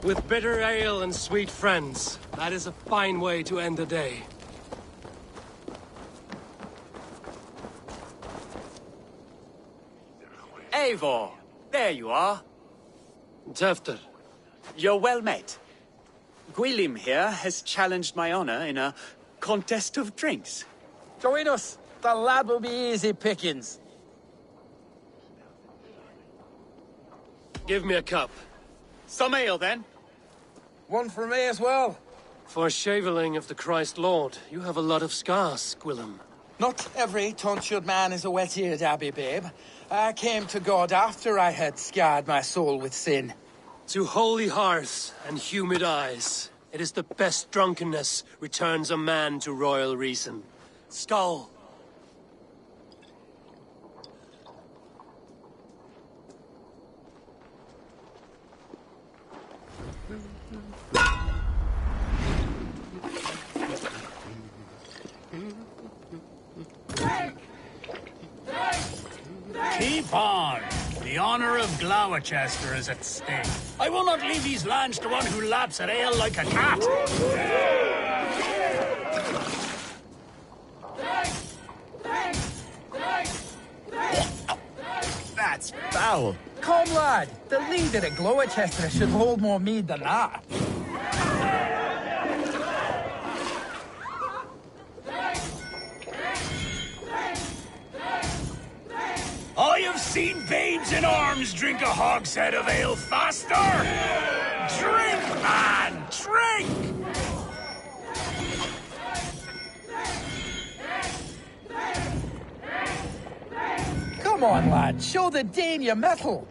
With bitter ale and sweet friends, that is a fine way to end the day. Eivor, there you are. Tefter. You're well met. Gwilym here has challenged my honor in a contest of drinks. Join us. The lad will be easy pickings. Give me a cup. Some ale, then. One for me as well. For shaveling of the Christ Lord, you have a lot of scars, Gwilym. Not every tonsured man is a wet-eared abbey, babe. I came to God after I had scarred my soul with sin. To holy hearths and humid eyes, it is the best drunkenness returns a man to royal reason. Skull. Keep on! The honor of Gloucester is at stake. I will not leave these lands to one who laps at ale like a cat! That's foul. Come, lad. The leader at Gloucester should hold more mead than that. I have seen babes in arms drink a hogshead of ale faster! Drink, man! Drink! Come on, lad. Show the Dane your mettle.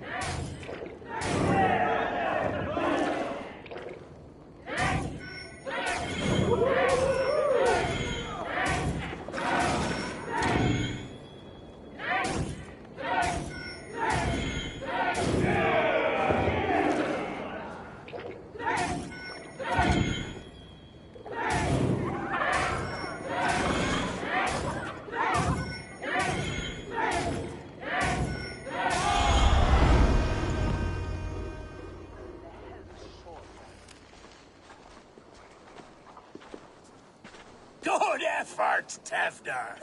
Good effort, Tefder.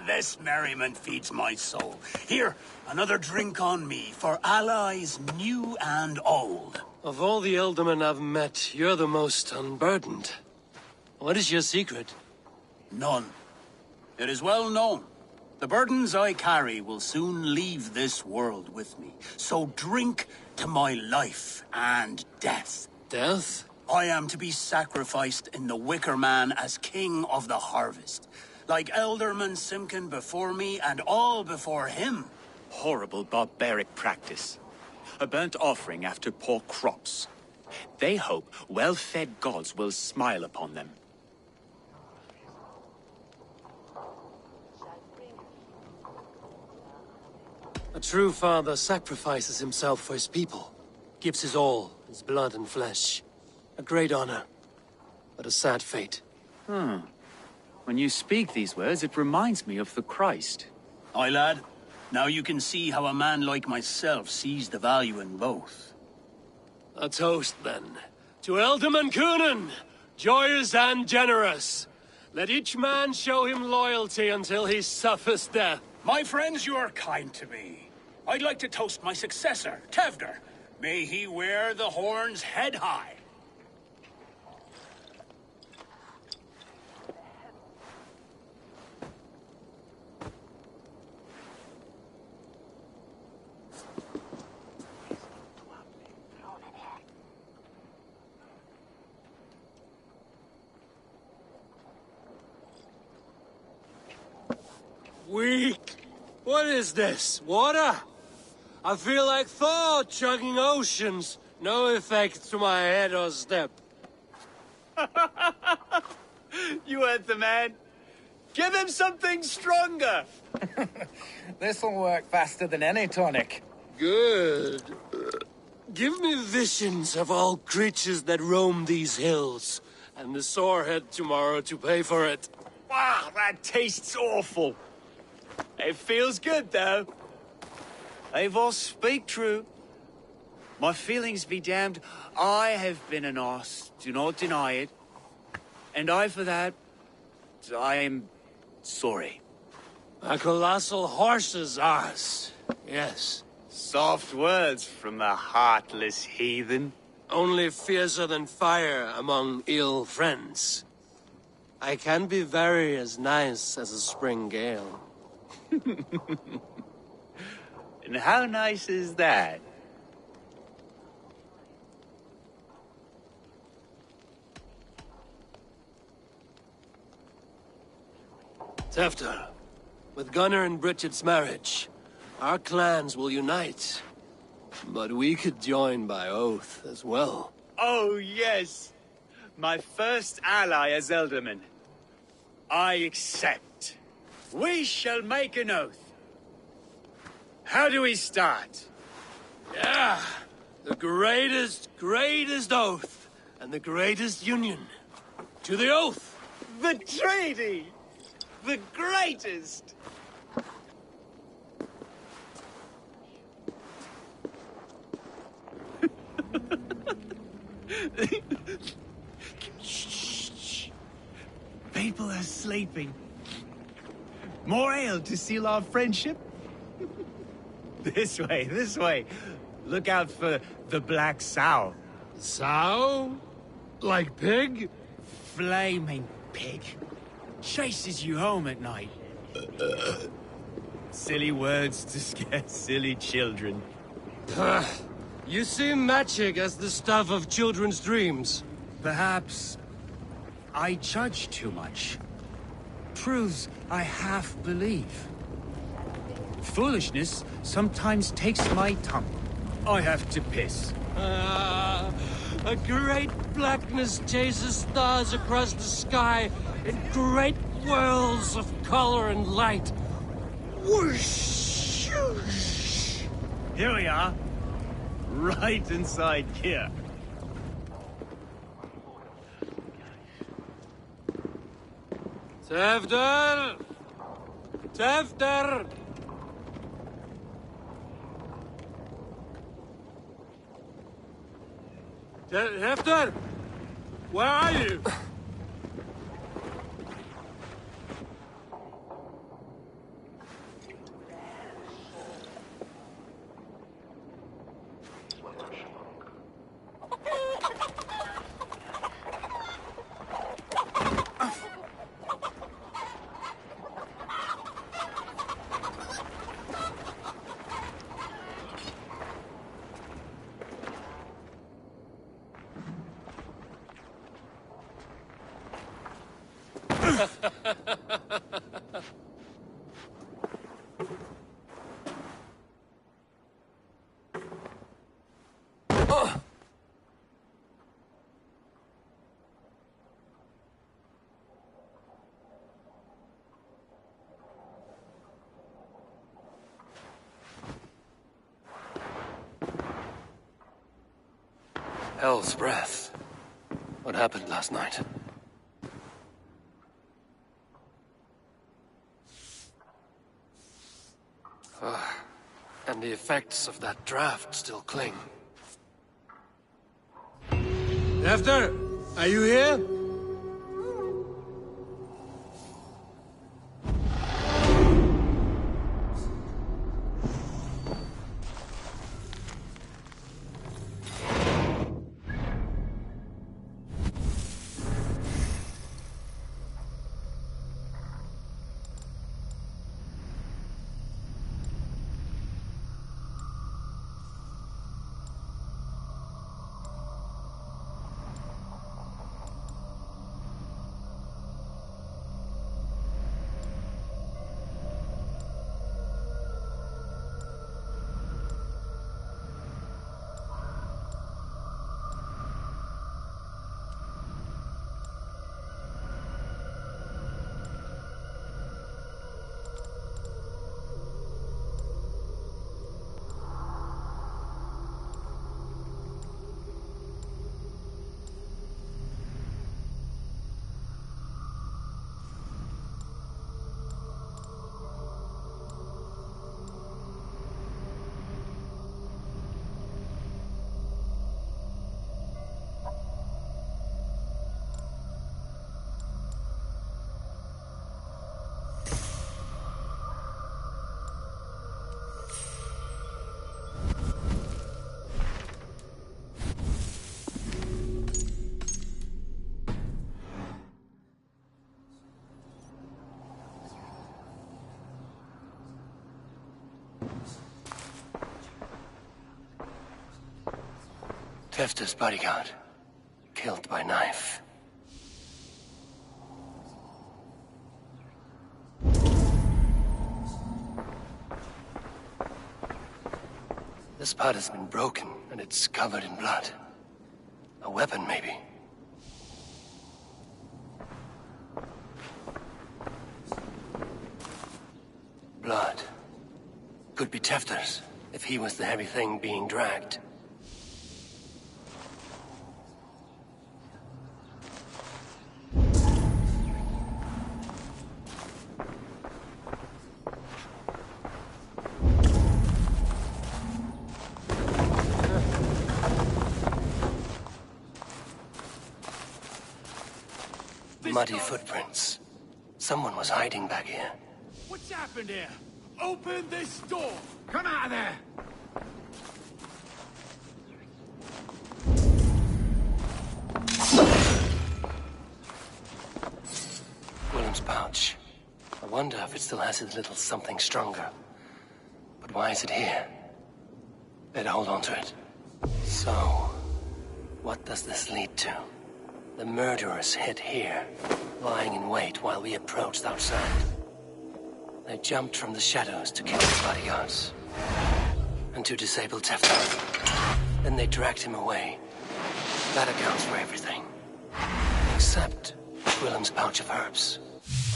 This merriment feeds my soul. Here, another drink on me for allies new and old. Of all the ealdormen I've met, you're the most unburdened. What is your secret? None. It is well known. The burdens I carry will soon leave this world with me. So drink to my life and death. Death? I am to be sacrificed in the Wicker Man as king of the harvest. Like Elderman Simkin before me and all before him. Horrible barbaric practice. A burnt offering after poor crops. They hope well-fed gods will smile upon them. A true father sacrifices himself for his people. Gives his all, his blood and flesh. A great honor, but a sad fate. When you speak these words, it reminds me of the Christ. Aye, lad. Now you can see how a man like myself sees the value in both. A toast, then. To Ealdorman Coonan, joyous and generous. Let each man show him loyalty until he suffers death. My friends, you are kind to me. I'd like to toast my successor, Tefder. May he wear the horns head high. Weak. What is this? Water? I feel like Thor chugging oceans. No effect to my head or step. You heard the man. Give him something stronger. This'll work faster than any tonic. Good. Give me visions of all creatures that roam these hills, and the sorehead tomorrow to pay for it. Wow, that tastes awful. It feels good, though. Eivor, speak true. My feelings be damned. I have been an arse, do not deny it. And I, for that, I am sorry. A colossal horse's arse. Yes. Soft words from a heartless heathen. Only fiercer than fire among ill friends. I can be very as nice as a spring gale. And how nice is that? Tefter, with Gunnar and Bridget's marriage, our clans will unite. But we could join by oath as well. Oh, yes. My first ally as Elderman. I accept. We shall make an oath. How do we start? Yeah, the greatest oath, and the greatest union. To the oath! The treaty! The greatest! Shh. People are sleeping. More ale to seal our friendship? This way. Look out for the black sow. Sow? Like pig? Flaming pig. Chases you home at night. Silly words to scare silly children. You see magic as the stuff of children's dreams. Perhaps I judge too much. Truths I half believe. Foolishness sometimes takes my tongue. I have to piss. A great blackness chases stars across the sky in great whirls of color and light. Whoosh! Shoosh. Here we are. Right inside here. Tefter! Tefter! Tefter! Where are you? Hell's breath. What happened last night? And the effects of that draft still cling. Tefter, are you here? Tefter's bodyguard. Killed by knife. This part has been broken, and it's covered in blood. A weapon, maybe. Blood. Could be Tefter's, if he was the heavy thing being dragged. Muddy footprints. Someone was hiding back here. What's happened here? Open this door! Come out of there! Willem's pouch. I wonder if it still has his little something stronger. But why is it here? Better hold on to it. So, what does this lead to? The murderers hid here, lying in wait while we approached outside. They jumped from the shadows to kill the bodyguards. And to disable Tefter. Then they dragged him away. That accounts for everything. Except Willem's pouch of herbs.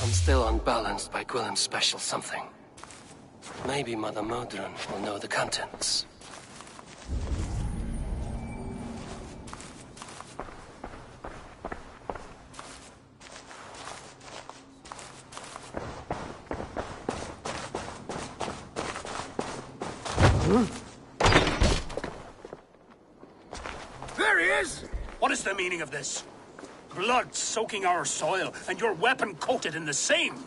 I'm still unbalanced by Willem's special something. Maybe Mother Modron will know the contents. There he is! What is the meaning of this? Blood soaking our soil, and your weapon coated in the same!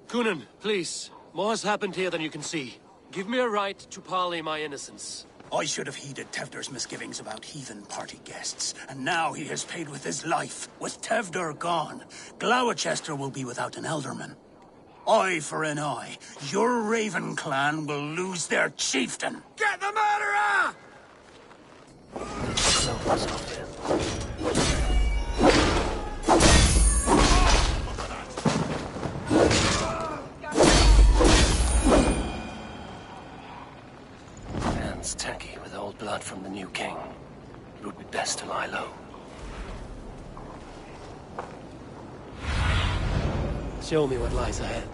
Coonan, please. More has happened here than you can see. Give me a right to parley my innocence. I should have heeded Tevder's misgivings about heathen party guests, and now he has paid with his life. With Tevder gone, Gloucester will be without an elderman. Eye for an eye. Your Raven clan will lose their chieftain. Get the murderer! Someone's up there. Hands tacky with old blood from the new king. It would be best to lie low. Show me what lies ahead.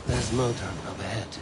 There's Modron up ahead.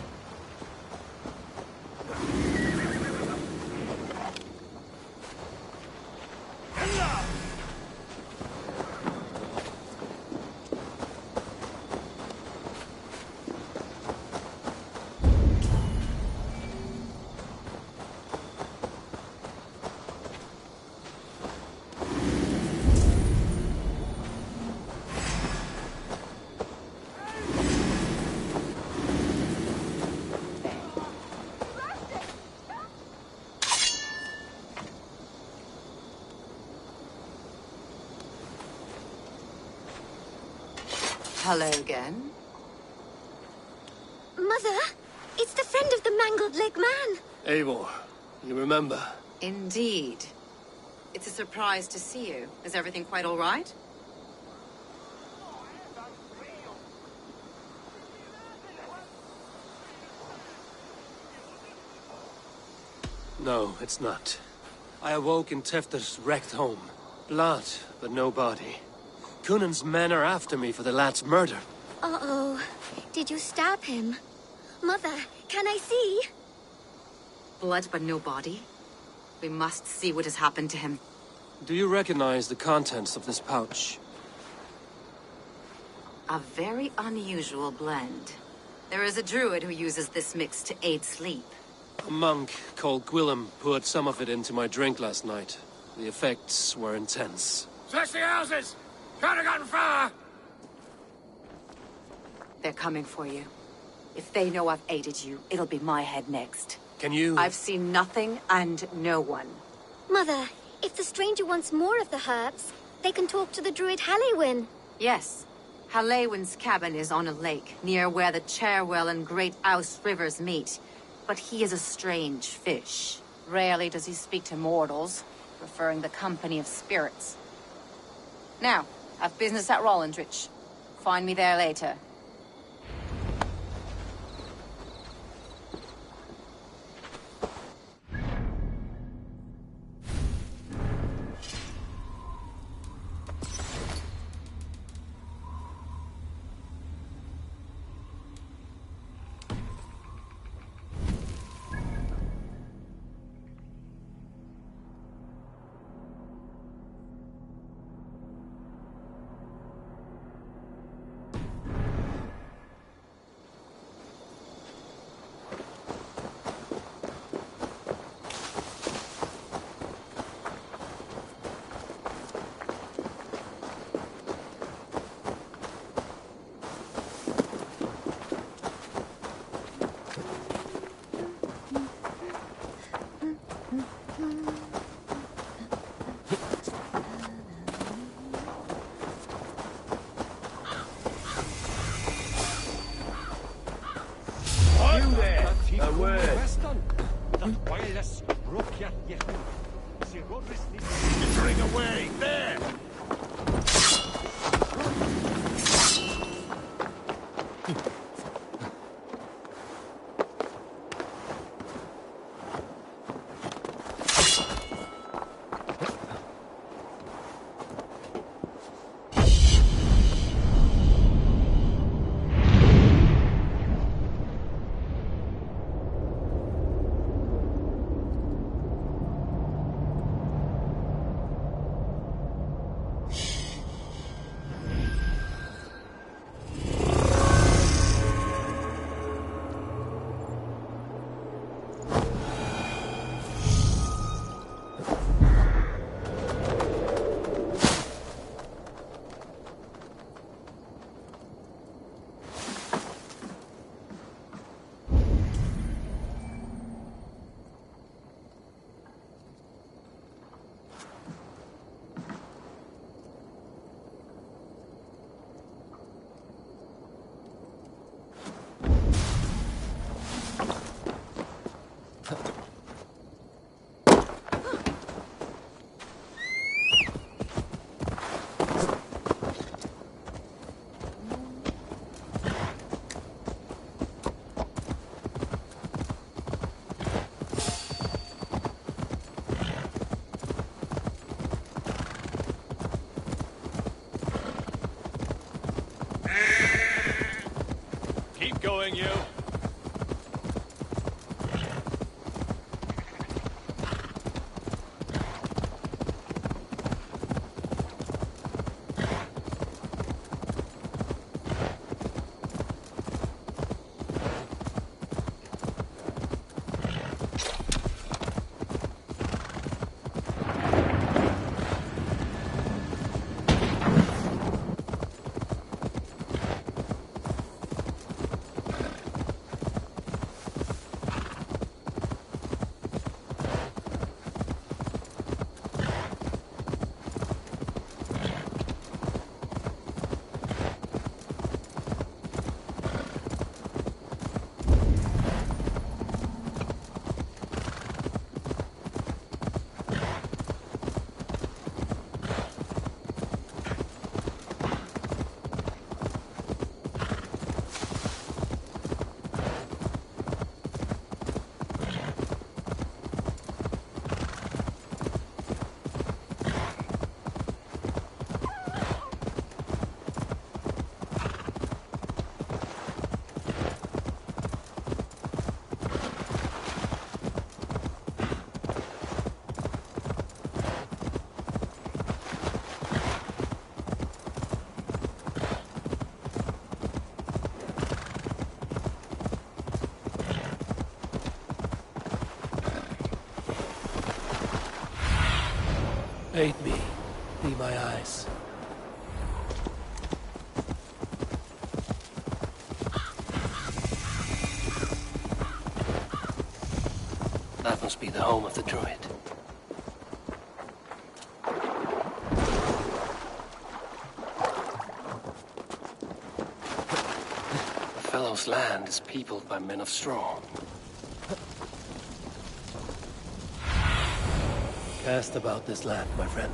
Hello again. Mother, it's the friend of the mangled leg man. Eivor, you remember? Indeed. It's a surprise to see you. Is everything quite all right? No, it's not. I awoke in Tefter's wrecked home. Blood, but no body. Coonan's men are after me for the lad's murder. Uh-oh. Did you stab him? Mother, can I see? Blood but no body. We must see what has happened to him. Do you recognize the contents of this pouch? A very unusual blend. There is a druid who uses this mix to aid sleep. A monk called Gwillem poured some of it into my drink last night. The effects were intense. Search the houses! Can't have gotten far! They're coming for you. If they know I've aided you, it'll be my head next. Can you... I've seen nothing and no one. Mother, if the stranger wants more of the herbs, they can talk to the druid Halewyn. Yes. Halewyn's cabin is on a lake, near where the Cherwell and Great Ouse rivers meet. But he is a strange fish. Rarely does he speak to mortals, preferring the company of spirits. Now, I've business at Rollindrich. Find me there later. Entering away! There! Keep going, you. Aid me. Be my eyes. That must be the home of the druid. The fellow's land is peopled by men of straw. Cast about this land, my friend.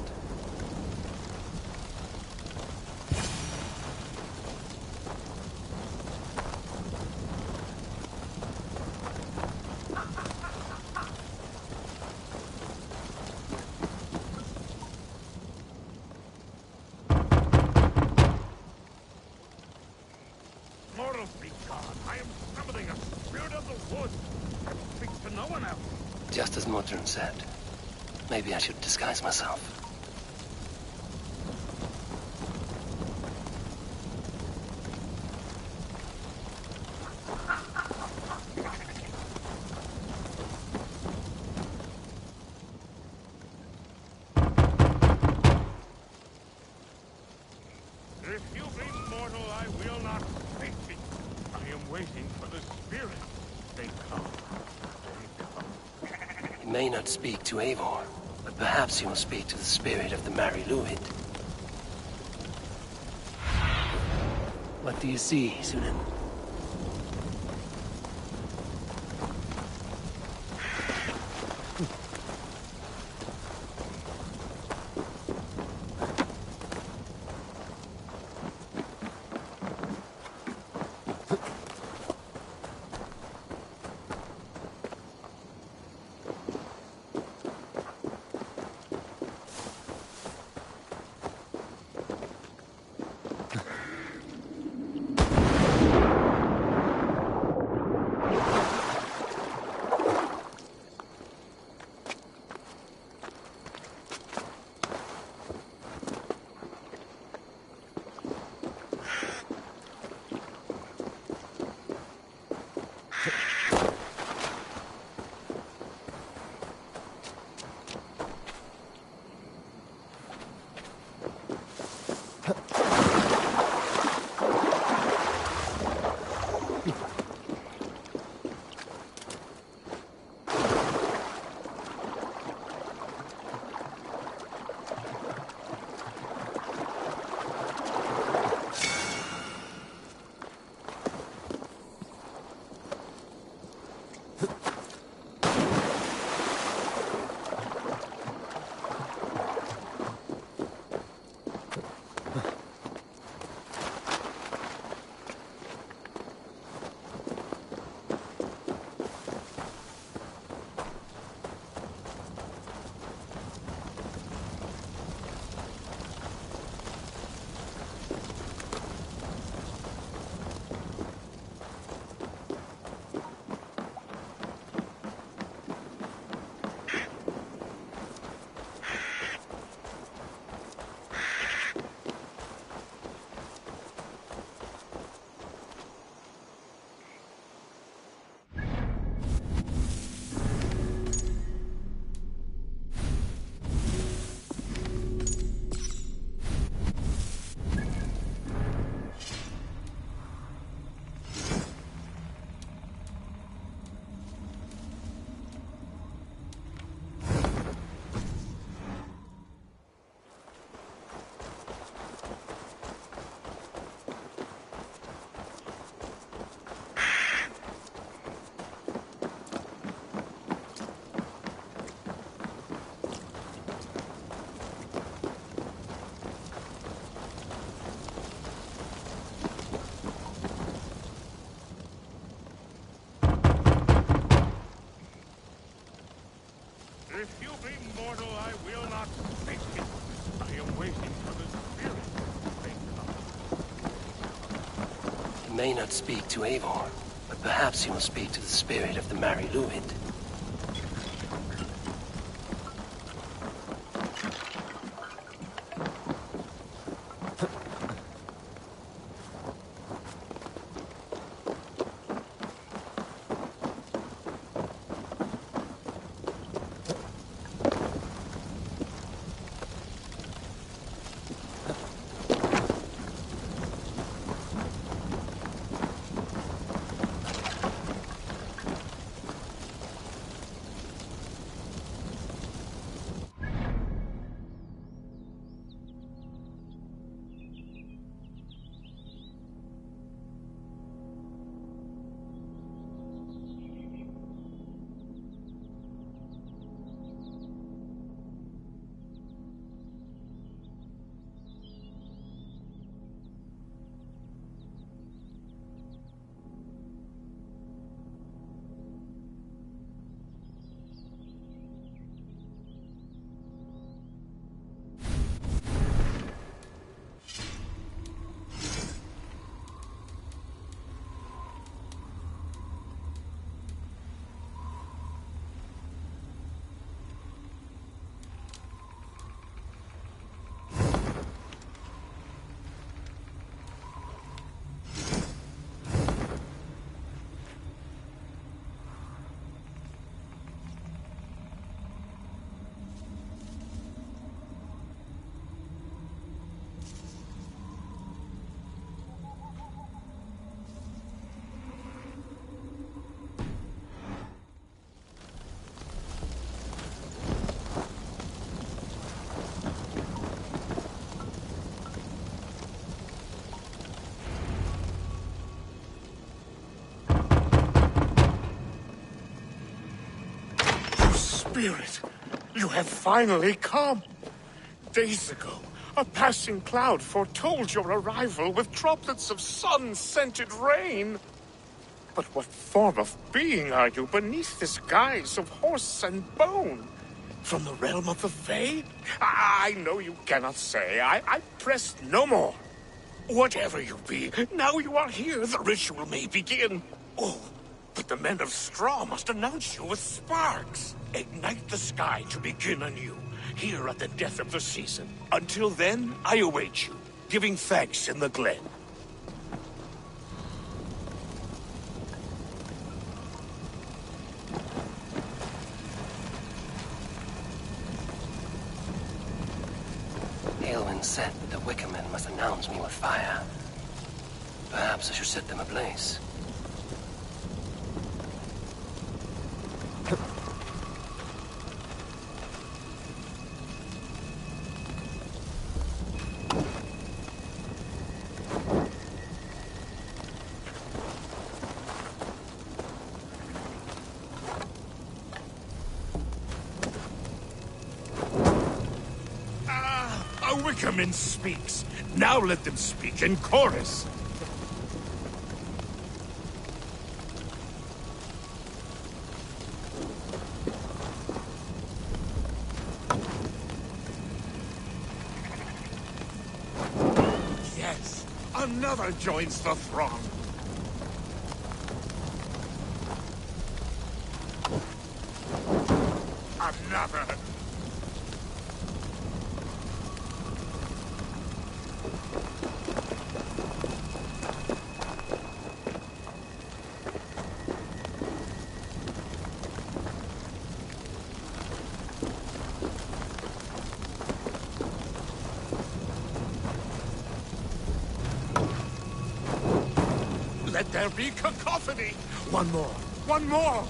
Mortal be gone. I am summoning a spirit of the wood. I speak to no one else. Just as Modron said. Maybe I should disguise myself. If you be mortal, I will not speak to you. I am waiting for the spirit. They come. They come. He may not speak to Eivor, but perhaps he will speak to the spirit of the Mari Luid. What do you see, Sunan? If you be mortal, I will not speak to you. I am waiting for the spirit. They come. He may not speak to Eivor, but perhaps he will speak to the spirit of the Mari Luid. Spirit, you have finally come. Days ago, a passing cloud foretold your arrival with droplets of sun-scented rain. But what form of being are you beneath this guise of horse and bone? From the realm of the Fae? I know you cannot say. I press no more. Whatever you be, now you are here, the ritual may begin. Oh, but the men of straw must announce you with sparks. Ignite the sky to begin anew, here at the death of the season. Until then, I await you, giving thanks in the glen. Aelwyn said that the Wicker Men must announce me with fire. Perhaps I should set them ablaze. Wickerman speaks. Now let them speak in chorus. Yes, another joins the throng. Another. Let there be cacophony! One more! One more!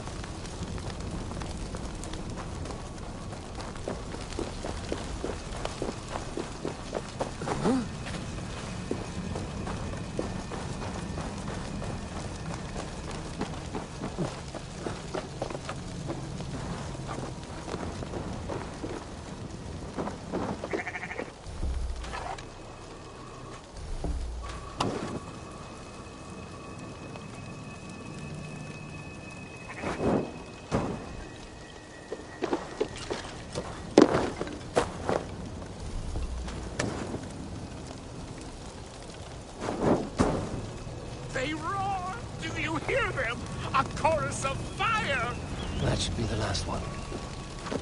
They roar! Do you hear them? A chorus of fire! That should be the last one.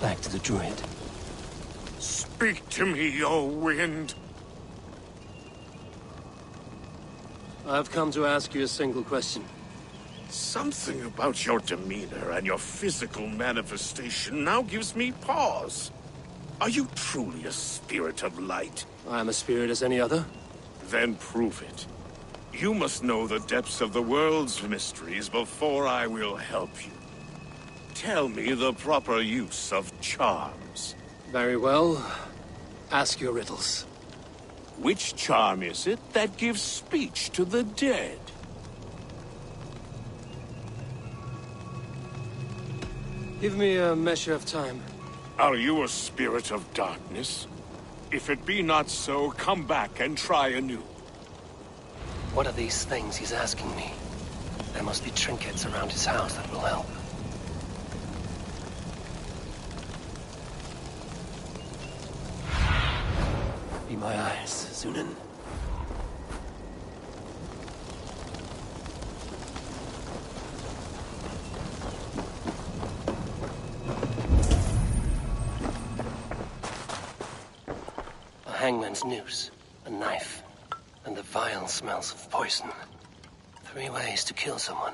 Back to the druid. Speak to me, O wind! I've come to ask you a single question. Something about your demeanor and your physical manifestation now gives me pause. Are you truly a spirit of light? I am a spirit as any other. Then prove it. You must know the depths of the world's mysteries before I will help you. Tell me the proper use of charms. Very well. Ask your riddles. Which charm is it that gives speech to the dead? Give me a measure of time. Are you a spirit of darkness? If it be not so, come back and try anew. What are these things he's asking me? There must be trinkets around his house that will help. Be my eyes, Zunin. A hangman's noose, a knife, and the vile smells of poison. 3 ways to kill someone.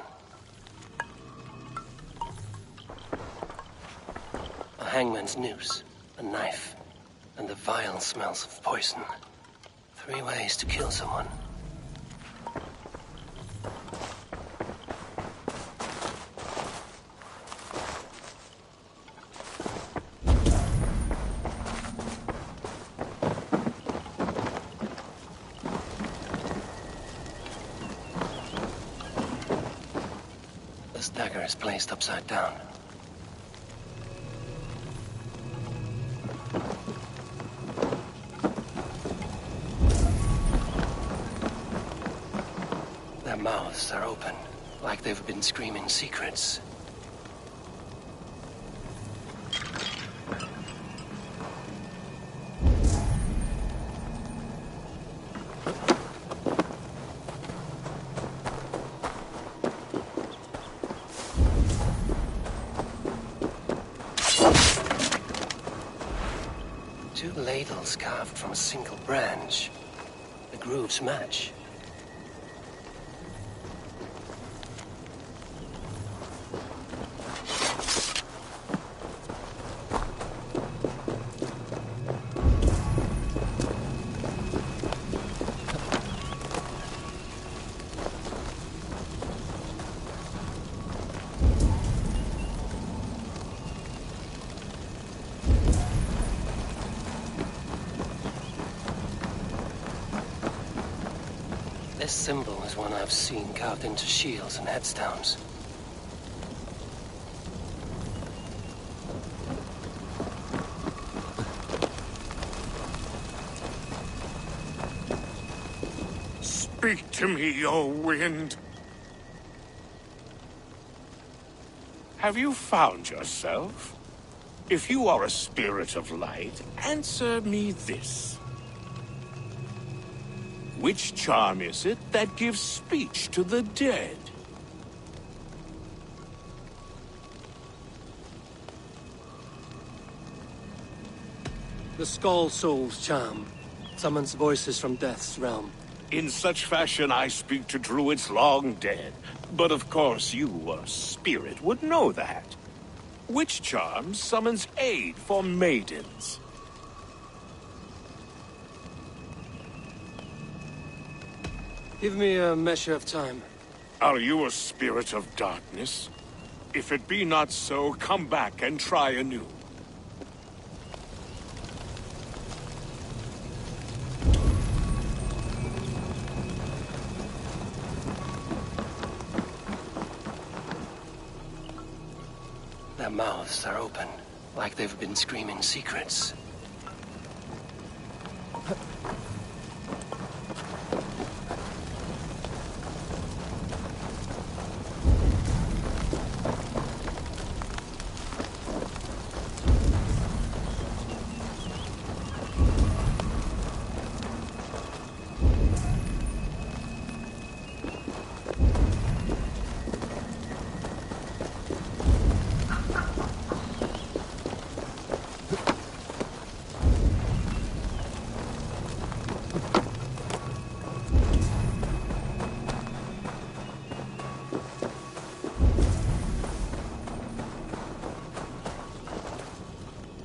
A hangman's noose, a knife, and the vile smells of poison. 3 ways to kill someone. This dagger is placed upside down. mouths are open, like they've been screaming secrets. Two ladles carved from a single branch. The grooves match. This symbol is one I've seen carved into shields and headstones. Speak to me, O wind. Have you found yourself? If you are a spirit of light, answer me this. Which charm is it that gives speech to the dead? The Skull Soul's charm summons voices from Death's realm. In such fashion I speak to druids long dead. But of course you, a spirit, would know that. Which charm summons aid for maidens? Give me a measure of time. Are you a spirit of darkness? If it be not so, come back and try anew. Their mouths are open, like they've been screaming secrets.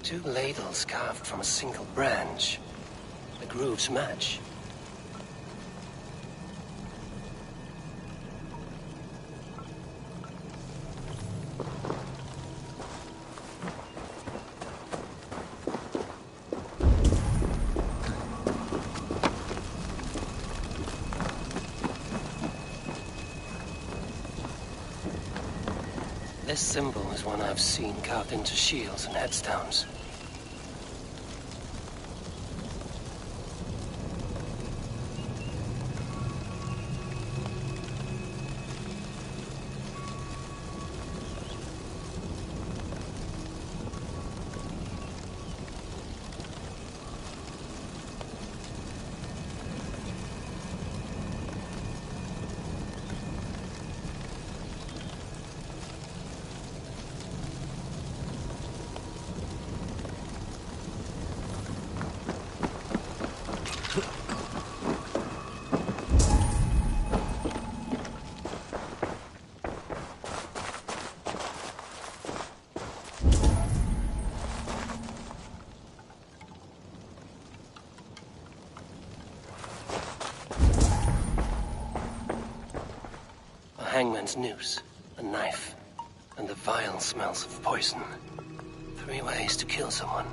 Two ladles carved from a single branch. The grooves match. This symbol is one I've seen carved into shields and headstones. Hangman's noose, a knife, and the vile smells of poison. 3 ways to kill someone.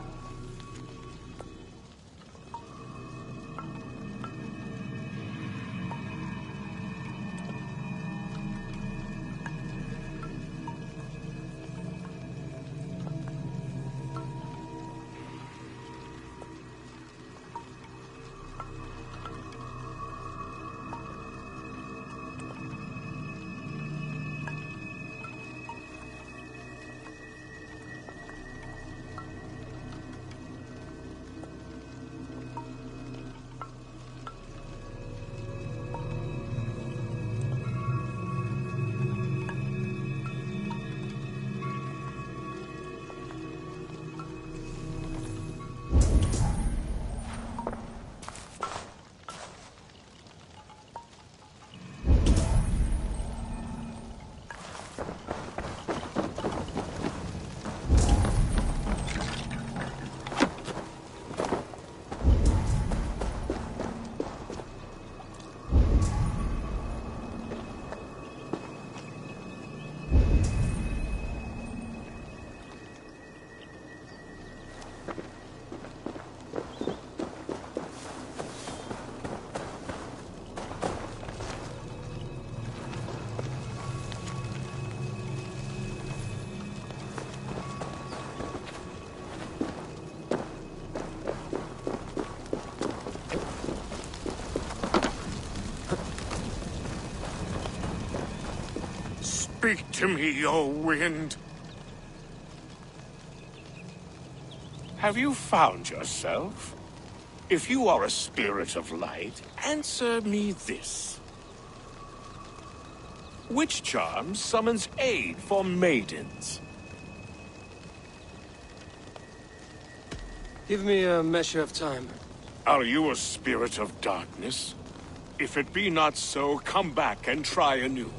Speak to me, O wind. Have you found yourself? If you are a spirit of light, answer me this. Which charm summons aid for maidens? Give me a measure of time. Are you a spirit of darkness? If it be not so, come back and try anew.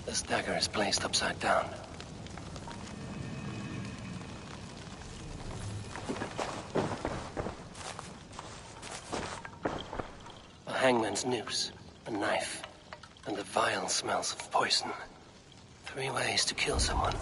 This dagger is placed upside down. A hangman's noose, a knife, and the vile smells of poison. 3 ways to kill someone.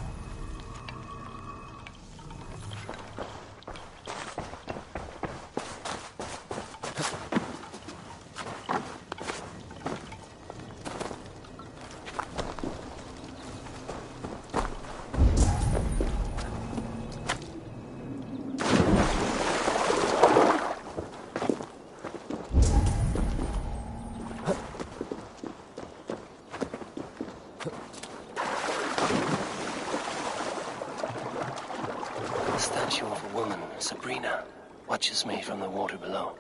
The statue of a woman, Sabrina, watches me from the water below.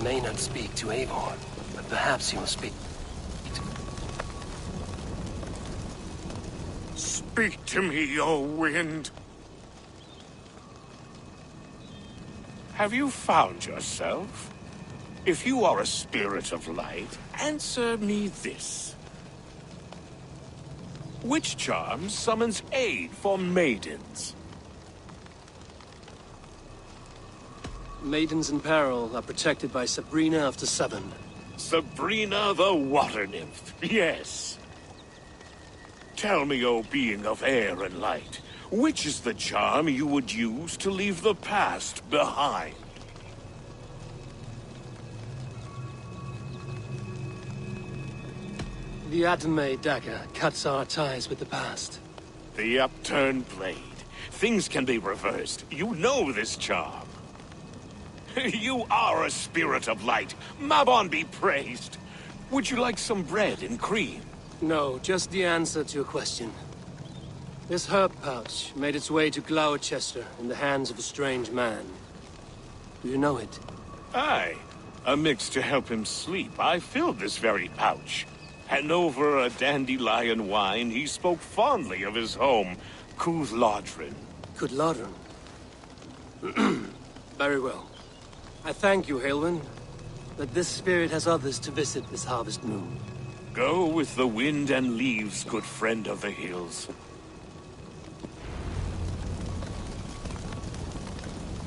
May not speak to Eivor, but perhaps he will speak. Speak to me, O wind. Have you found yourself? If you are a spirit of light, answer me this. Which charm summons aid for maidens? Maidens in peril are protected by Sabrina of the Seven. Sabrina the water nymph, yes. Tell me, O being of air and light, which is the charm you would use to leave the past behind? The Adame dagger cuts our ties with the past. The upturned blade. Things can be reversed. You know this charm. You are a spirit of light. Mabon be praised. Would you like some bread and cream? No, just the answer to your question. This herb pouch made its way to Gloucester in the hands of a strange man. Do you know it? Aye. A mix to help him sleep. I filled this very pouch. And over a dandelion wine, he spoke fondly of his home, Cooth-Lodrin. Cooth-Lodrin? Very well. I thank you, Halwyn, that this spirit has others to visit this harvest moon. Go with the wind and leaves, good friend of the hills.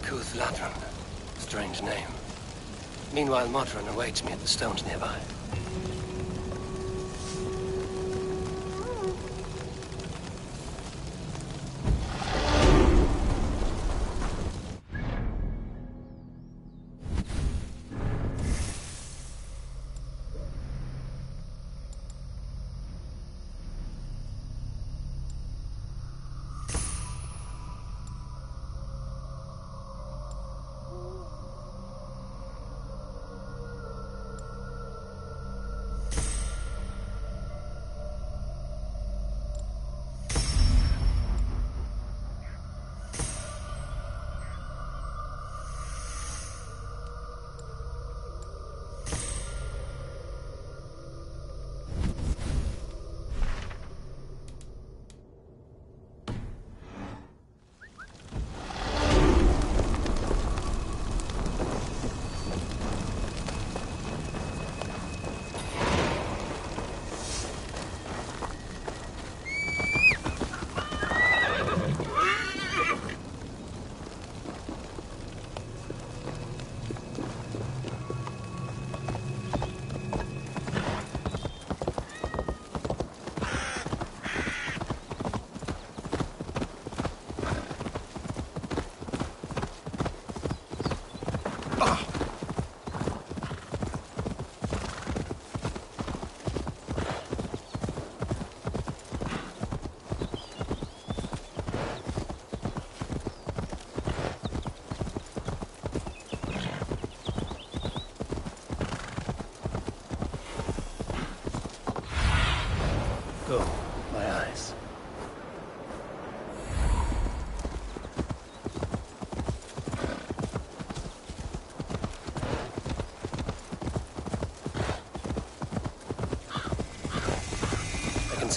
Cooth-Lodrin. Strange name. Meanwhile, Modron awaits me at the stones nearby.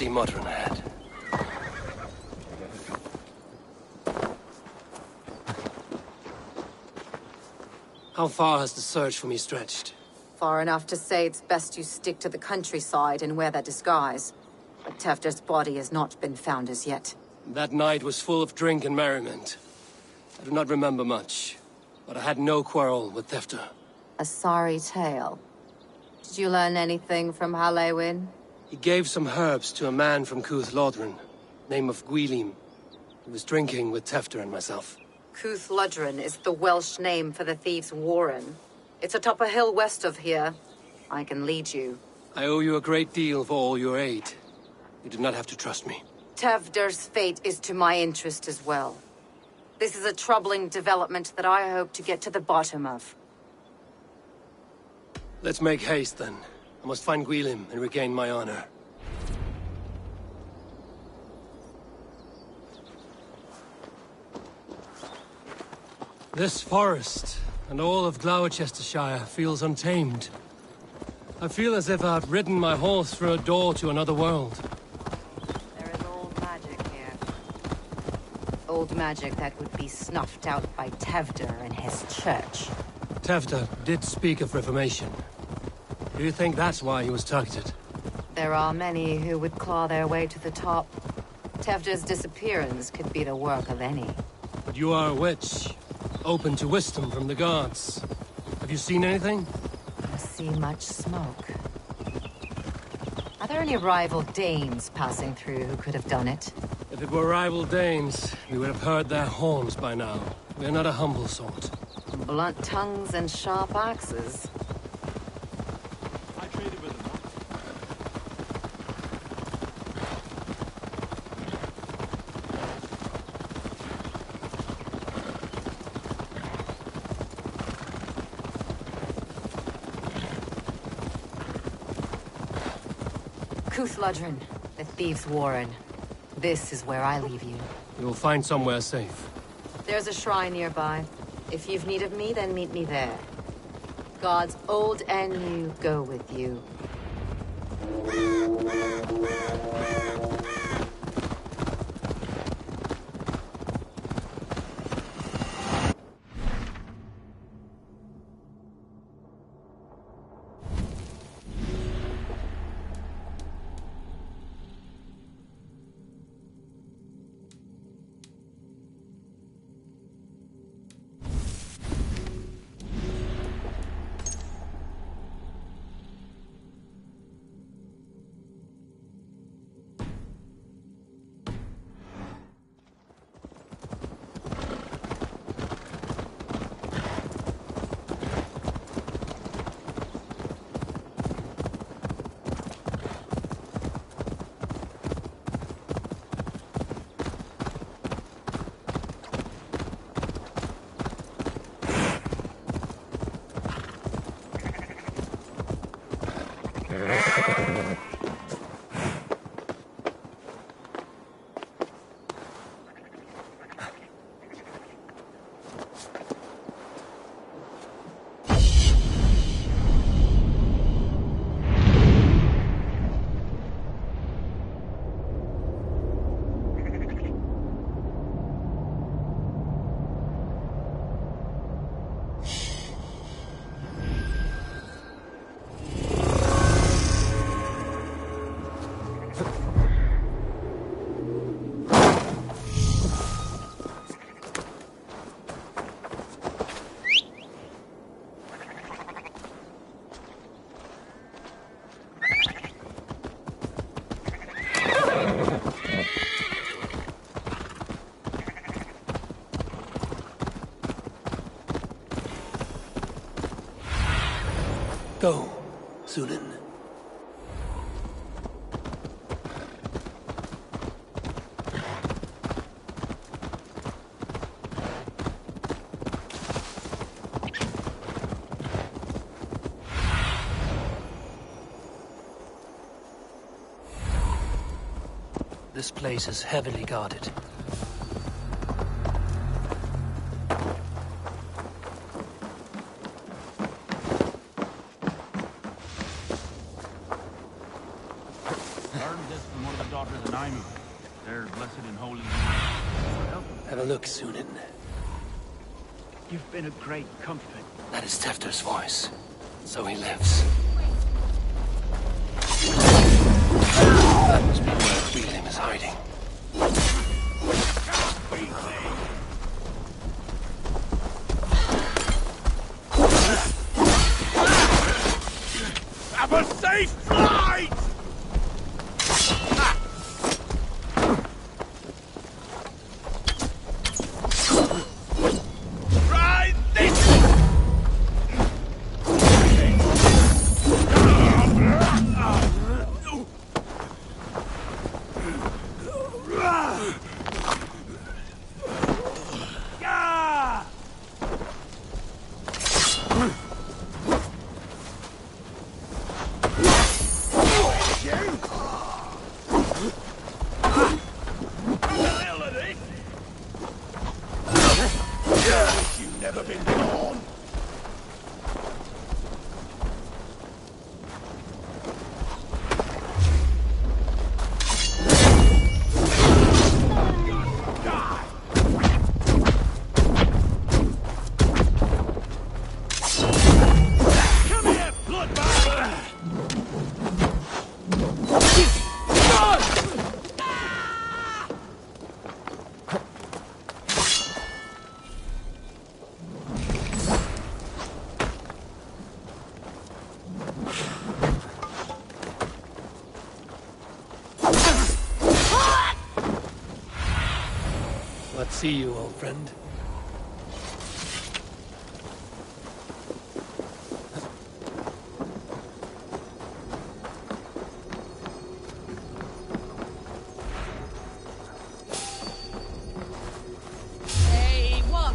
see Modron ahead. How far has the search for me stretched? Far enough to say it's best you stick to the countryside and wear that disguise. But Tefder's body has not been found as yet. That night was full of drink and merriment. I do not remember much, but I had no quarrel with Tefder. A sorry tale. Did you learn anything from Halewin? He gave some herbs to a man from Cuth Lodren, name of Gwilim. He was drinking with Tefder and myself. Cuth Lodren is the Welsh name for the thieves' warren. It's atop a hill west of here. I can lead you. I owe you a great deal for all your aid. You do not have to trust me. Tefder's fate is to my interest as well. This is a troubling development that I hope to get to the bottom of. Let's make haste, then. I must find Gwilim and regain my honor. This forest, and all of Gloucestershire, feels untamed. I feel as if I've ridden my horse through a door to another world. There is old magic here. Old magic that would be snuffed out by Tefder and his church. Tefder did speak of reformation. Do you think that's why he was targeted? There are many who would claw their way to the top. Tefder's disappearance could be the work of any. But you are a witch, open to wisdom from the gods. Have you seen anything? I see much smoke. Are there any rival Danes passing through who could have done it? If it were rival Danes, we would have heard their horns by now. We are not a humble sort. Blunt tongues and sharp axes. Cuth Lodren, the thieves' warren. This is where I leave you. We will find somewhere safe. There's a shrine nearby. If you've need of me, then meet me there. Gods old and new go with you. Go, Zulin. This place is heavily guarded. look, Sunan. You've been a great comfort. That is Tefter's voice. So he lives. That must be where Freelim is hiding. Have a safe flight! Try this! You've never been born. Come here, bloodbath! Let's see you, old friend. Hey, what?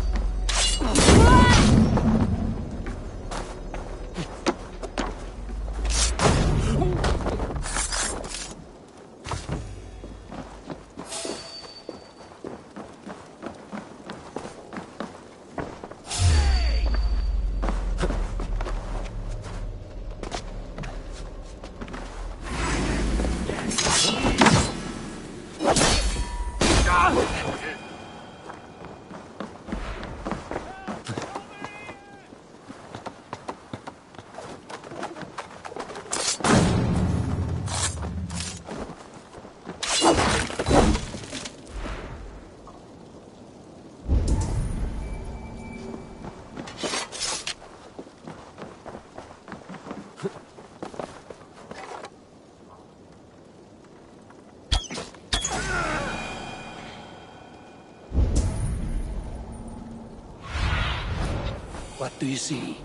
What do you see?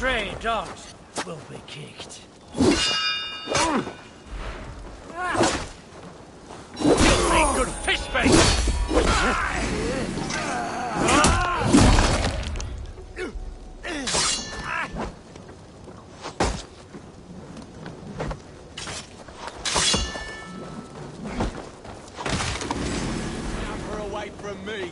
stray dogs will be kicked. You'll make good fish bait! Never away from me.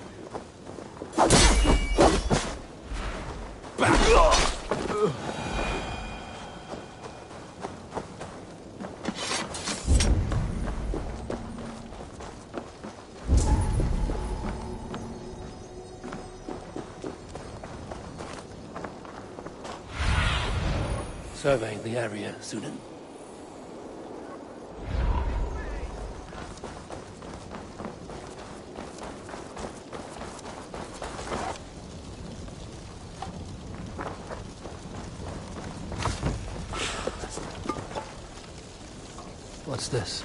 Survey the area, Sudan. What's this?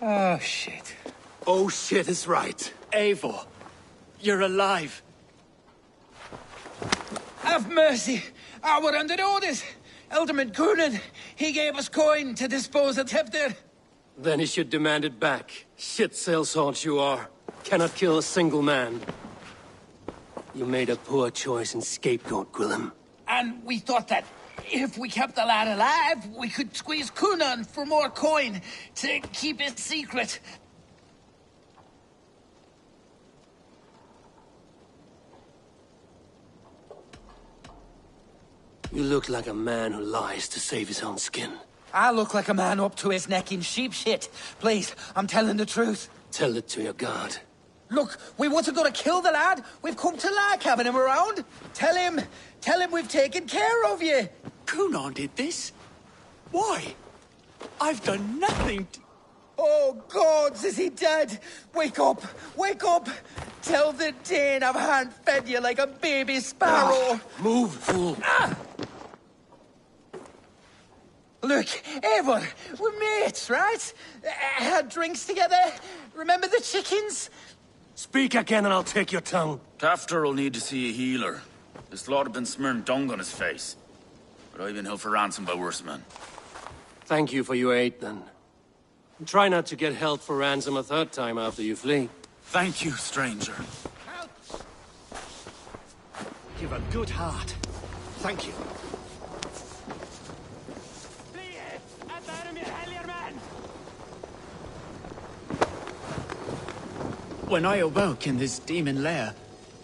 Oh, shit. Oh shit is right. Eivor, you're alive. Have mercy! I were under orders! Alderman Coonan, he gave us coin to dispose of Tevdir. Then he should demand it back. Shit sellsword you are. Cannot kill a single man. You made a poor choice in scapegoat, Gwillem. And we thought that if we kept the lad alive, we could squeeze Coonan for more coin to keep it secret. You look like a man who lies to save his own skin. I look like a man up to his neck in sheep shit. Please, I'm telling the truth. Tell it to your god. Look, we wasn't gonna kill the lad. We've come to like having him around. Tell him we've taken care of you. Coonan did this? Why? I've done nothing to... Oh, gods, is he dead? Wake up! Wake up! Tell the Dane I've hand-fed you like a baby sparrow. Move, fool. Look, Eivor, we're mates, right? Had drinks together. Remember the chickens? Speak again and I'll take your tongue. Tafter will need to see a healer. This lot have been smearing dung on his face. But I've been held for ransom by worse men. Thank you for your aid, then. And try not to get held for ransom a third time after you flee. Thank you, stranger. You've a good heart. Thank you. When I awoke in this demon lair,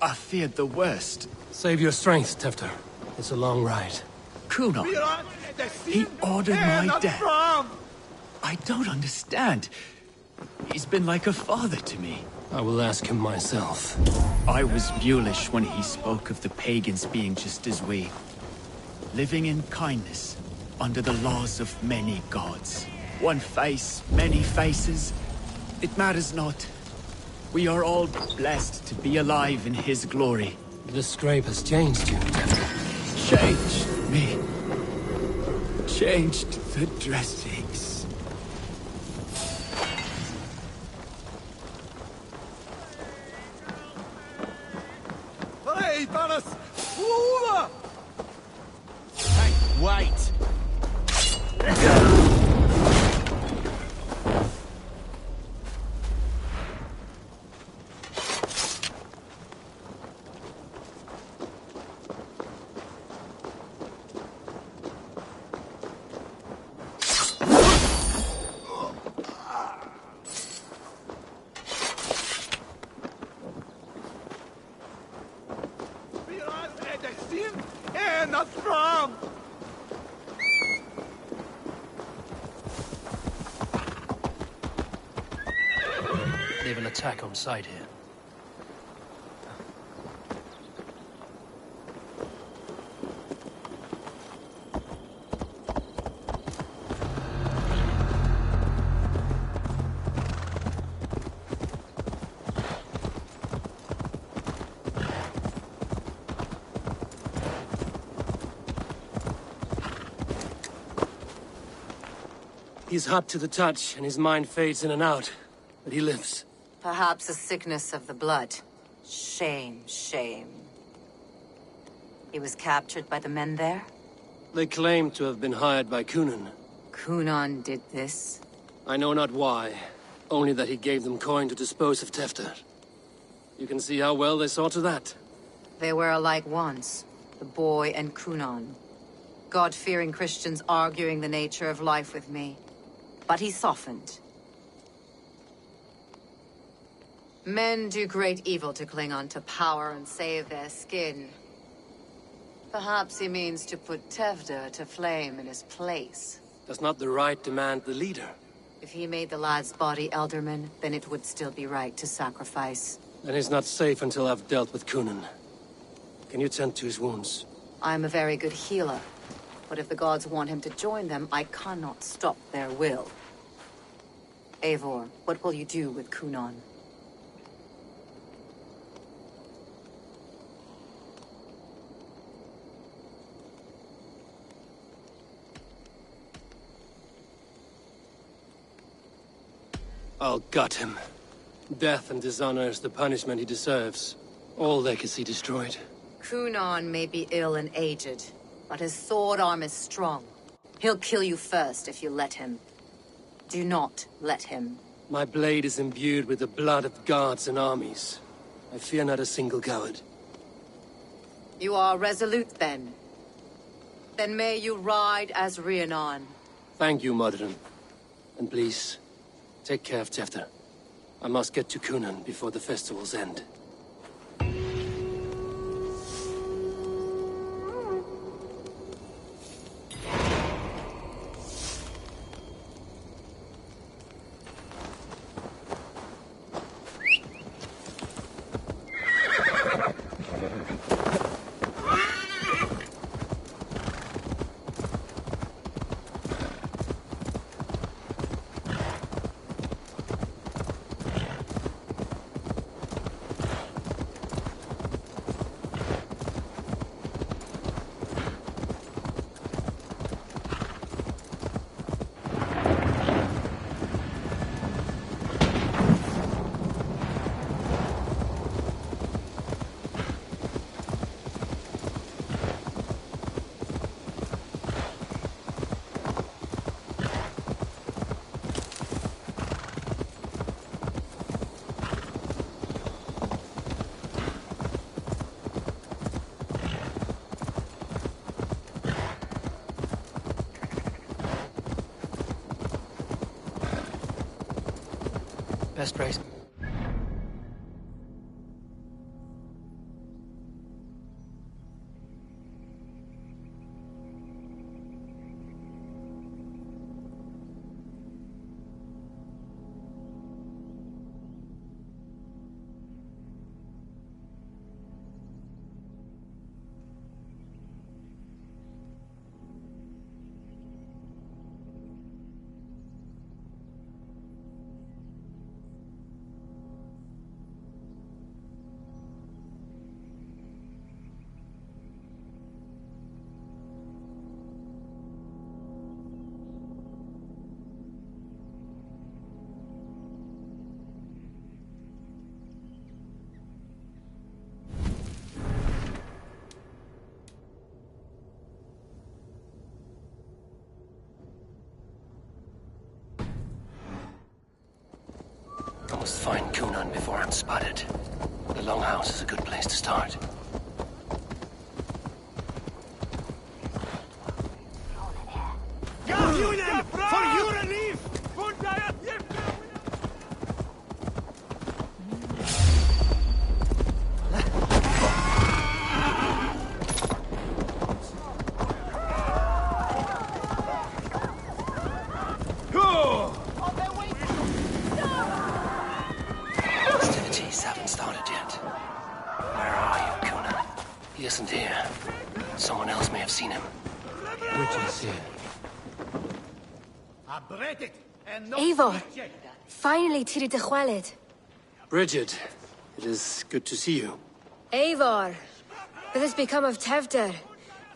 I feared the worst. Save your strength, Tefter. It's a long ride. Coonan, he ordered my death. I don't understand. He's been like a father to me. I will ask him myself. I was mulish when he spoke of the pagans being just as we. Living in kindness, under the laws of many gods. One face, many faces. It matters not. We are all blessed to be alive in his glory. The scrape has changed you, Tefter. Changed me. Changed the dressings. fight! They've an attack on sight here. He's hot to the touch, and his mind fades in and out. But he lives. Perhaps a sickness of the blood. Shame, shame. He was captured by the men there? They claim to have been hired by Cunan. Cunan did this? I know not why. Only that he gave them coin to dispose of Tefter. You can see how well they saw to that. They were alike once, the boy and Cunan. God-fearing Christians arguing the nature of life with me. But he softened. Men do great evil to cling on to power and save their skin. Perhaps he means to put Tevder to flame in his place. Does not the right demand the leader? If he made the lad's body Elderman, then it would still be right to sacrifice. Then he's not safe until I've dealt with Cunan. Can you tend to his wounds? I'm a very good healer. But if the gods want him to join them, I cannot stop their will. Eivor, what will you do with Cunan? I'll gut him. Death and dishonor is the punishment he deserves. All legacy destroyed. Cunan may be ill and aged, but his sword arm is strong. He'll kill you first if you let him. Do not let him. My blade is imbued with the blood of gods and armies. I fear not a single coward. You are resolute, then. Then may you ride as Rhiannon. Thank you, Modron. And please, take care of Tefter. I must get to Cunan before the festivals end. Best praise. Must find Cunan before I'm spotted. The Longhouse is a good place to start. Cunan! For your relief! Festivities haven't started yet. Where are you, Cunan? He isn't here. Someone else may have seen him. Richard's here. Eivor, finally Tiri de Chwaled. Bridget, it is good to see you. Eivor, what has become of Tevder?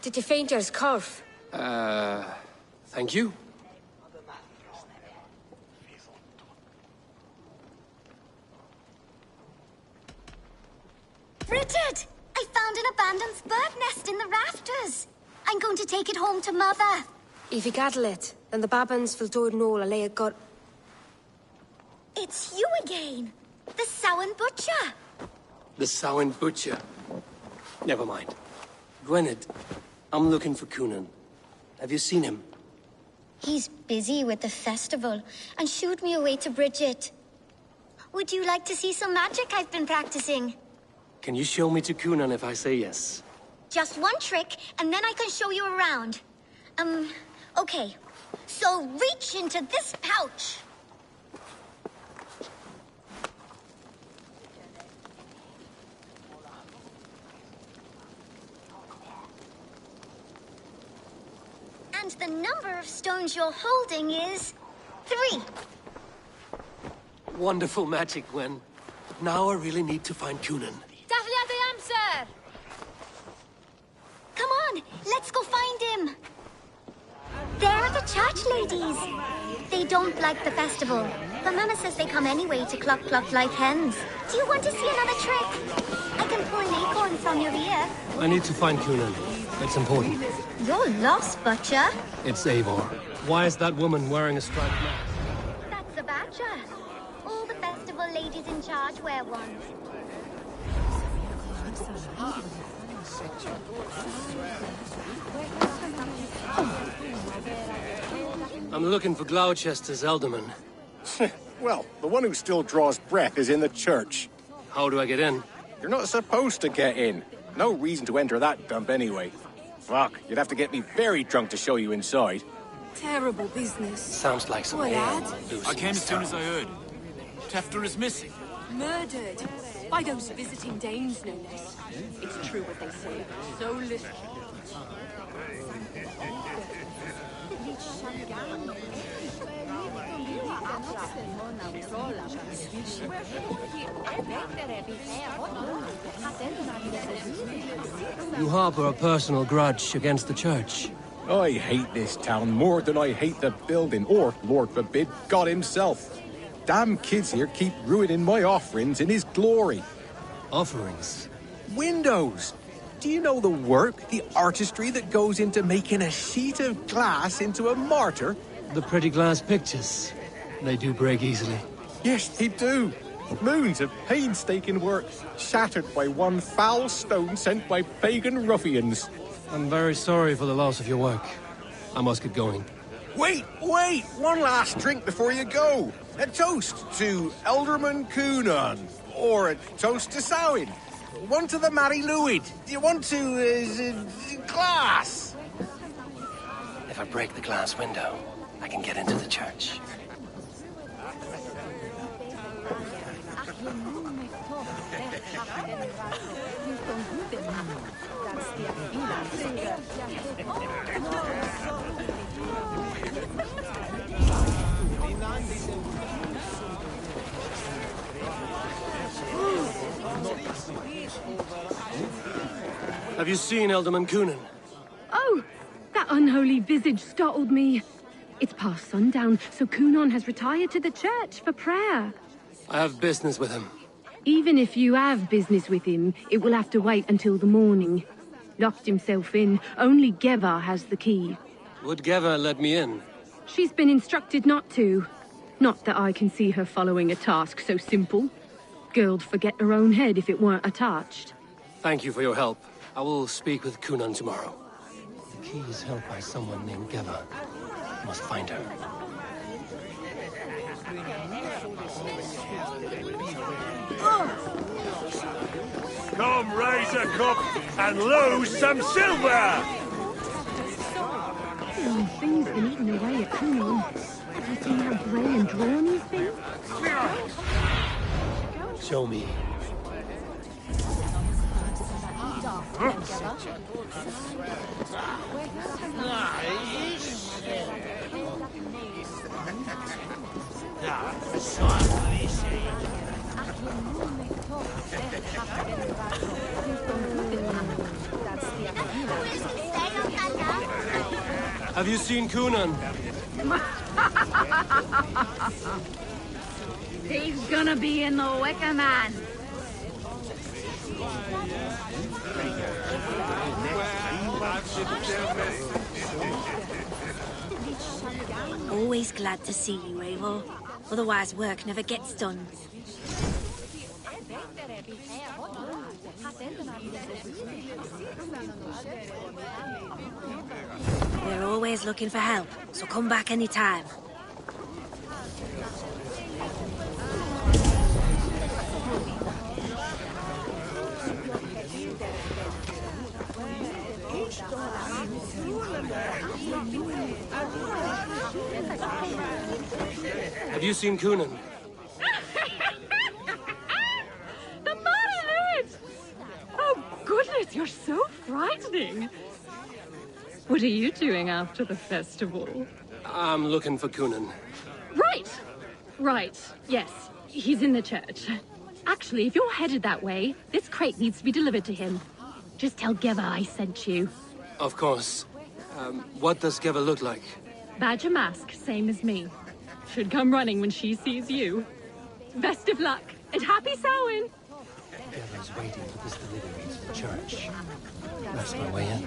Did you faint your scarf? Thank you. Bridget! I found an abandoned bird nest in the rafters. I'm going to take it home to Mother. If you gather it, then the Babans will do it all a lay a gut. It's you again. The Samhain Butcher. The Samhain Butcher. Never mind. Gwynedd, I'm looking for Cunan. Have you seen him? He's busy with the festival and shooed me away to Bridget. Would you like to see some magic I've been practicing? Can you show me to Cunan if I say yes? Just one trick, and then I can show you around. Okay. So reach into this pouch. And the number of stones you're holding is 3. Wonderful magic, Gwen. But now I really need to find Cunan. Daflia the Amser! Come on, let's go find him. There are the church ladies. They don't like the festival, but Mama says they come anyway to cluck cluck like hens. Do you want to see another trick? I can pull an acorn from your ear. I need to find Cunan. It's important. You're lost, Butcher. It's Eivor. Why is that woman wearing a striped mask? That's the Badger. All the festival ladies in charge wear one. I'm looking for Gloucester's Elderman. Well, the one who still draws breath is in the church. How do I get in? You're not supposed to get in. No reason to enter that dump anyway. Fuck, you'd have to get me very drunk to show you inside. Terrible business. Sounds like some What, lad? I came as soon as I heard. Tefter is missing. Murdered. By those visiting Danes, no less. It's true what they say. So little. You harbor a personal grudge against the church. I hate this town more than I hate the building, or, Lord forbid, God himself. Damn kids here keep ruining my offerings in his glory. Offerings? Windows! Do you know the work, the artistry that goes into making a sheet of glass into a martyr? The pretty glass pictures. They do break easily. Yes, they do. Moons of painstaking work, shattered by one foul stone sent by pagan ruffians. I'm very sorry for the loss of your work. I must get going. Wait! One last drink before you go. A toast to Elderman Cunan. Or a toast to Samhain. One to the Mary Lwyd. Do you want to, glass? If I break the glass window, I can get into the church. Have you seen Elderman Cunan? Oh, that unholy visage startled me. It's past sundown, so Cunan has retired to the church for prayer. I have business with him. Even if you have business with him, it will have to wait until the morning. Locked himself in. Only Geva has the key. Would Geva let me in? She's been instructed not to. Not that I can see her following a task so simple. Girl'd forget her own head if it weren't attached. Thank you for your help. I will speak with Kunan tomorrow. The key is held by someone named Geva. I must find her. Come raise a cup and lose some silver! Things been eaten away at Kunan. Have you seen how grey and drawn he's been? Show me. Have you seen Kunan? He's gonna be in the Wicker Man. Always glad to see you, Eivor. Otherwise work never gets done. We're always looking for help, so come back anytime. Have you seen Kunan? The marionette! Oh, goodness, you're so frightening. What are you doing after the festival? I'm looking for Kunan. Right. Yes, he's in the church. Actually, if you're headed that way, this crate needs to be delivered to him. Just tell Geva I sent you. Of course. What does Geva look like? Badger mask, same as me. Should come running when she sees you. Best of luck, and happy Samhain! Geva's waiting for this delivery to the church. That's my way in.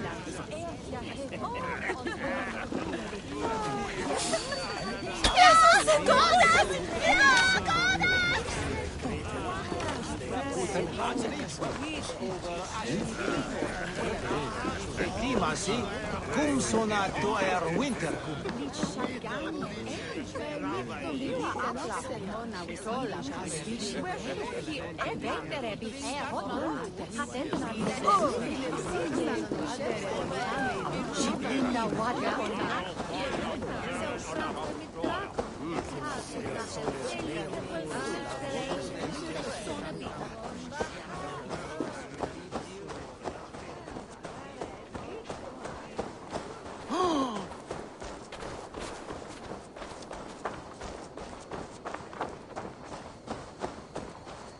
Timasi, cum sonato er winter.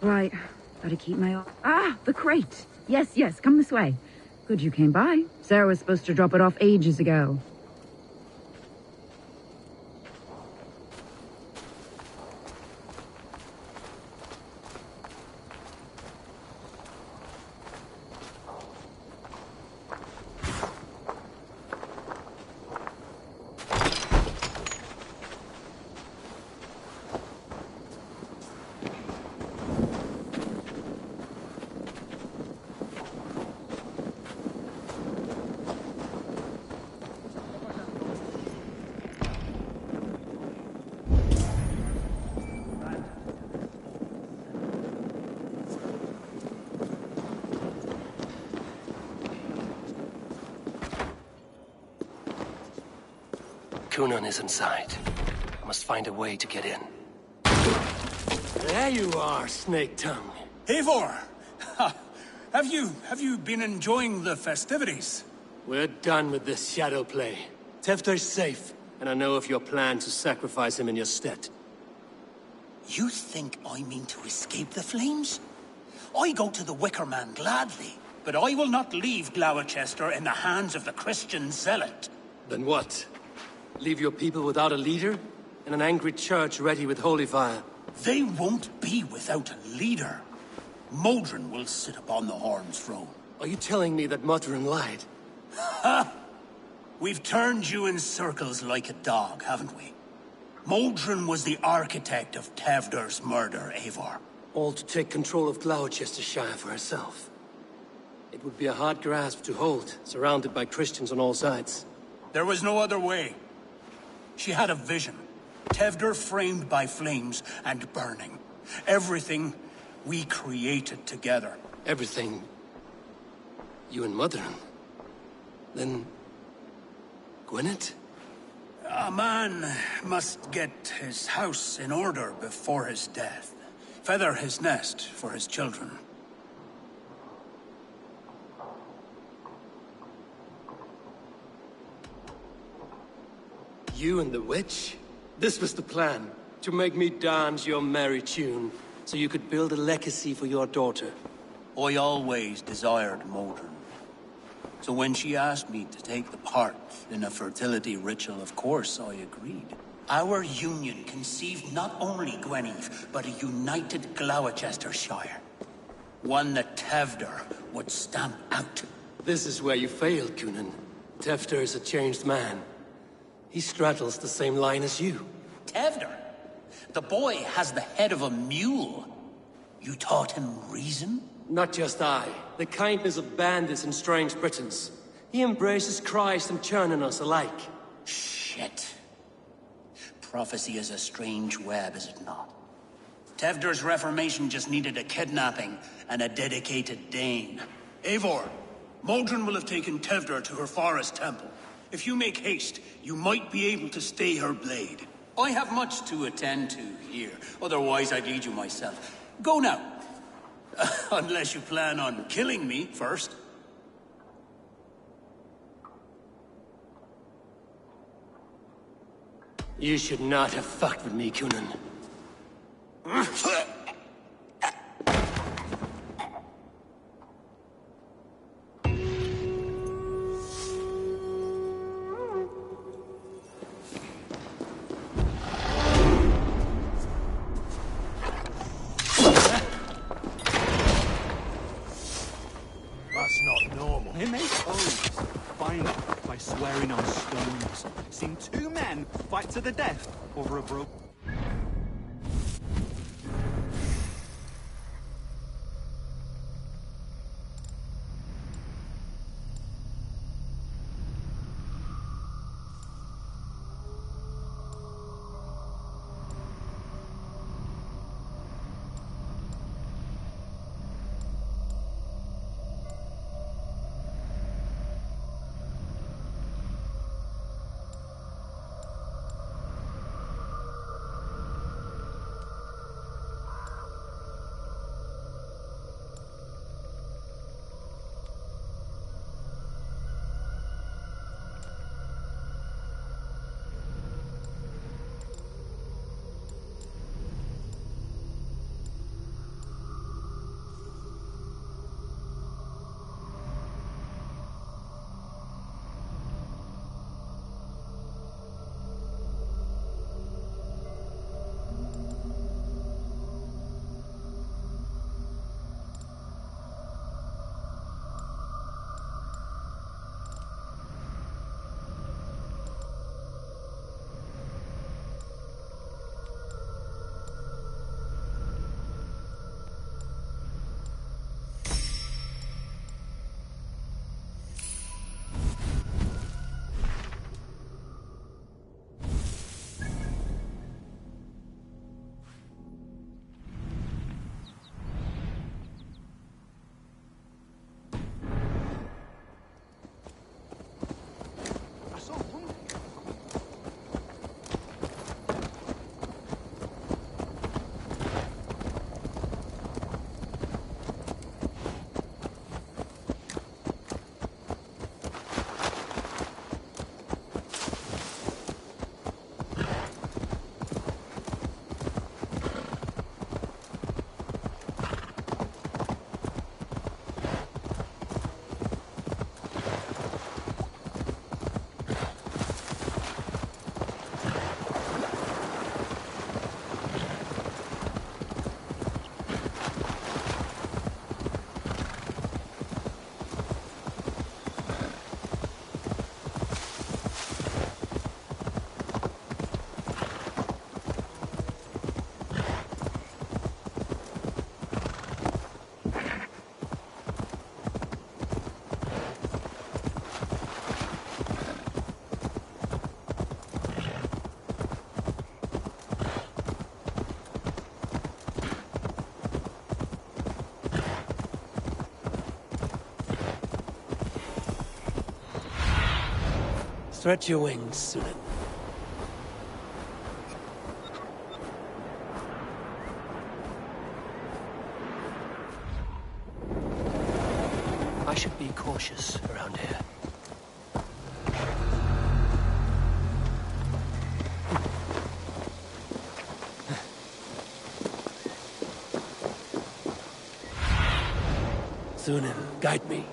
Right. Gotta keep my eye. Ah, the crate. Yes, come this way. Good you came by. Sarah was supposed to drop it off ages ago. Kunan is inside. I must find a way to get in. There you are, Snake Tongue. Eivor! Have you been enjoying the festivities? We're done with this shadow play. Tefter's safe, and I know of your plan to sacrifice him in your stead. You think I mean to escape the flames? I go to the Wicker Man gladly, but I will not leave Gloucester in the hands of the Christian zealot. Then what? Leave your people without a leader? And an angry church ready with holy fire? They won't be without a leader. Modron will sit upon the Horn's throne. Are you telling me that Modron lied? Ha! We've turned you in circles like a dog, haven't we? Modron was the architect of Tevder's murder, Eivor. All to take control of Gloucestershire for herself. It would be a hard grasp to hold, surrounded by Christians on all sides. There was no other way. She had a vision. Tevder framed by flames and burning. Everything we created together. Everything... you and Mother. Then... Gwyneth? A man must get his house in order before his death. Feather his nest for his children. You and the witch? This was the plan. To make me dance your merry tune, so you could build a legacy for your daughter. I always desired Modron. So when she asked me to take the part in a fertility ritual, of course I agreed. Our union conceived not only Gweneve, but a united Gloucestershire. One that Tevder would stamp out. This is where you failed, Coonan. Tevder is a changed man. He straddles the same line as you. Tevder? The boy has the head of a mule. You taught him reason? Not just I. The kindness of bandits and strange Britons. He embraces Christ and Churn and us alike. Shit. Prophecy is a strange web, is it not? Tevder's reformation just needed a kidnapping and a dedicated Dane. Eivor, Modron will have taken Tevder to her forest temple. If you make haste, you might be able to stay her blade. I have much to attend to here. Otherwise, I'd lead you myself. Go now. Unless you plan on killing me first. You should not have fucked with me, Coonan. That's not normal. They make oaths, final by swearing on stones. Seen two men fight to the death over a broke. Stretch your wings, Sunan. I should be cautious around here. Sunan, guide me.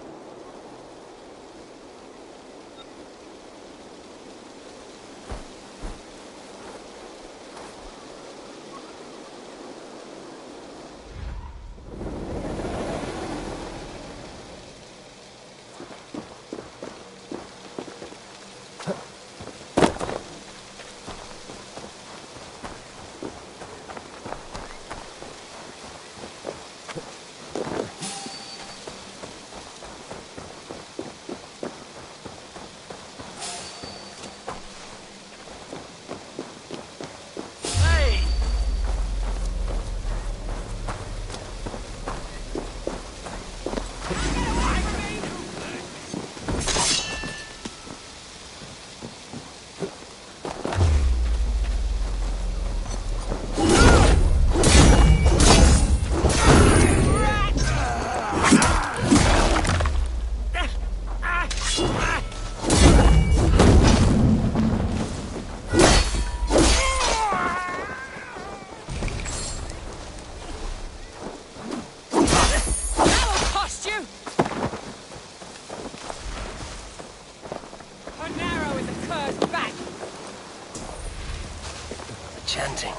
Chanting.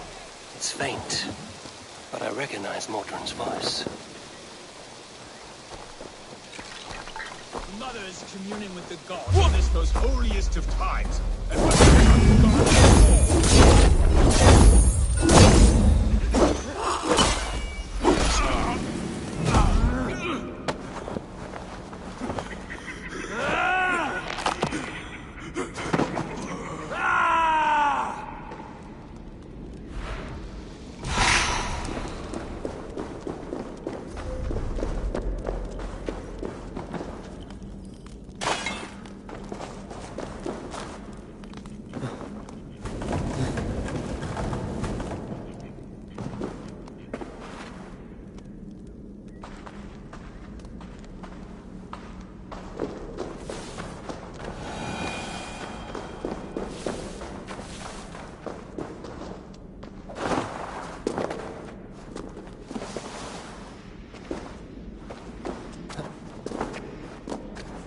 It's faint, but I recognize Mordrin's voice. Mother is communing with the gods in this most holiest of times. And what the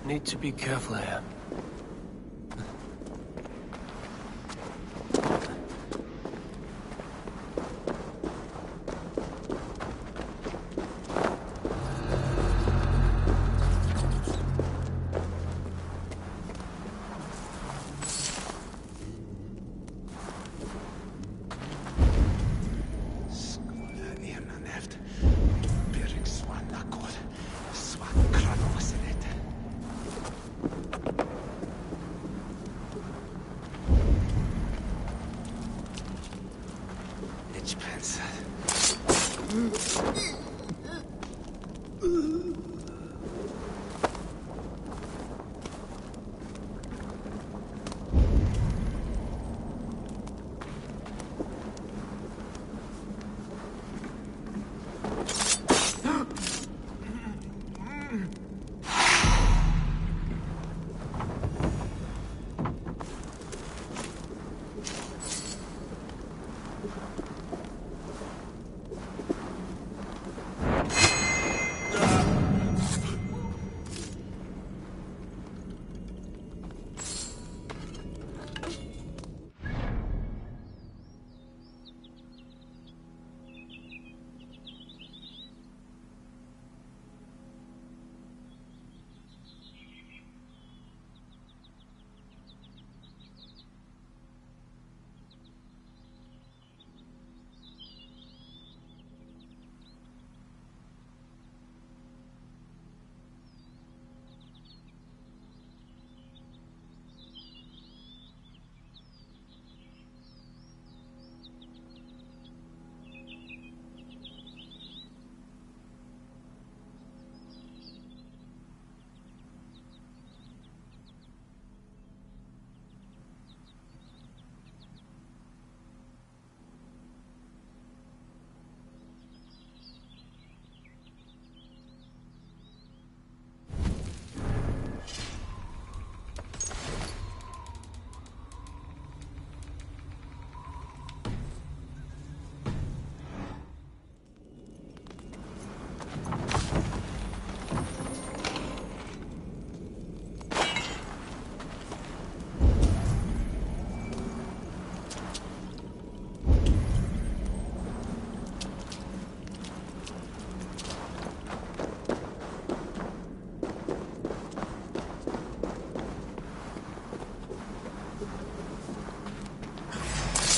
Need to be careful here.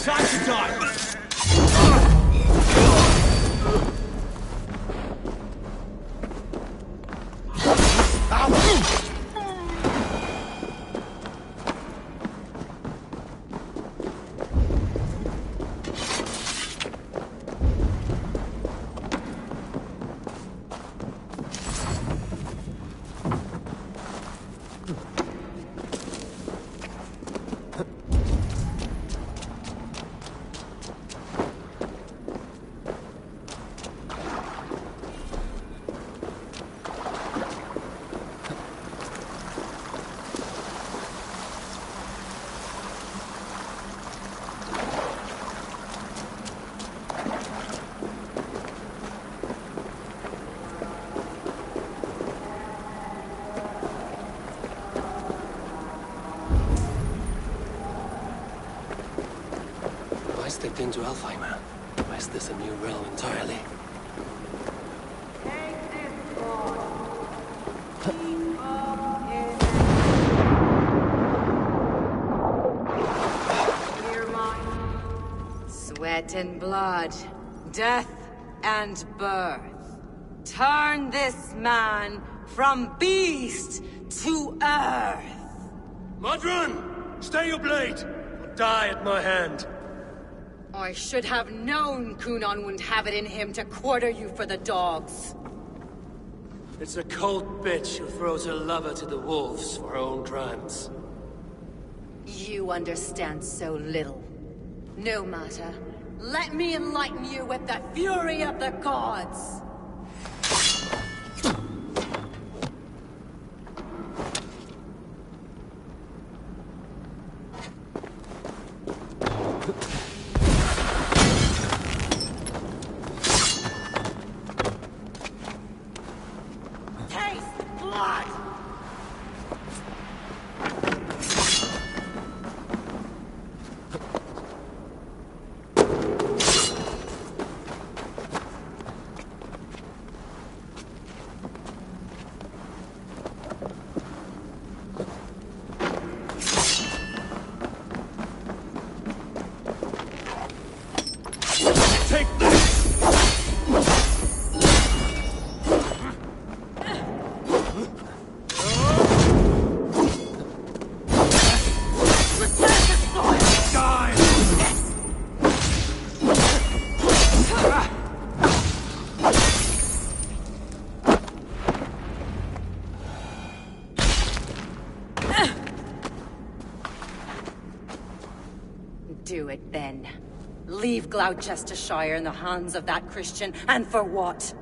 Time to die! I stepped into Alfheimer. Why is this a new realm entirely? Sweat and blood, death and birth. Turn this man from beast to earth. Modron! Stay your blade! Or die at my hand. I should have known Kunon wouldn't have it in him to quarter you for the dogs. It's a cold bitch who throws her lover to the wolves for her own crimes. You understand so little. No matter. Let me enlighten you with the fury of the gods! Taste blood! Take this! Do it then. Leave Gloucestershire in the hands of that Christian, and for what?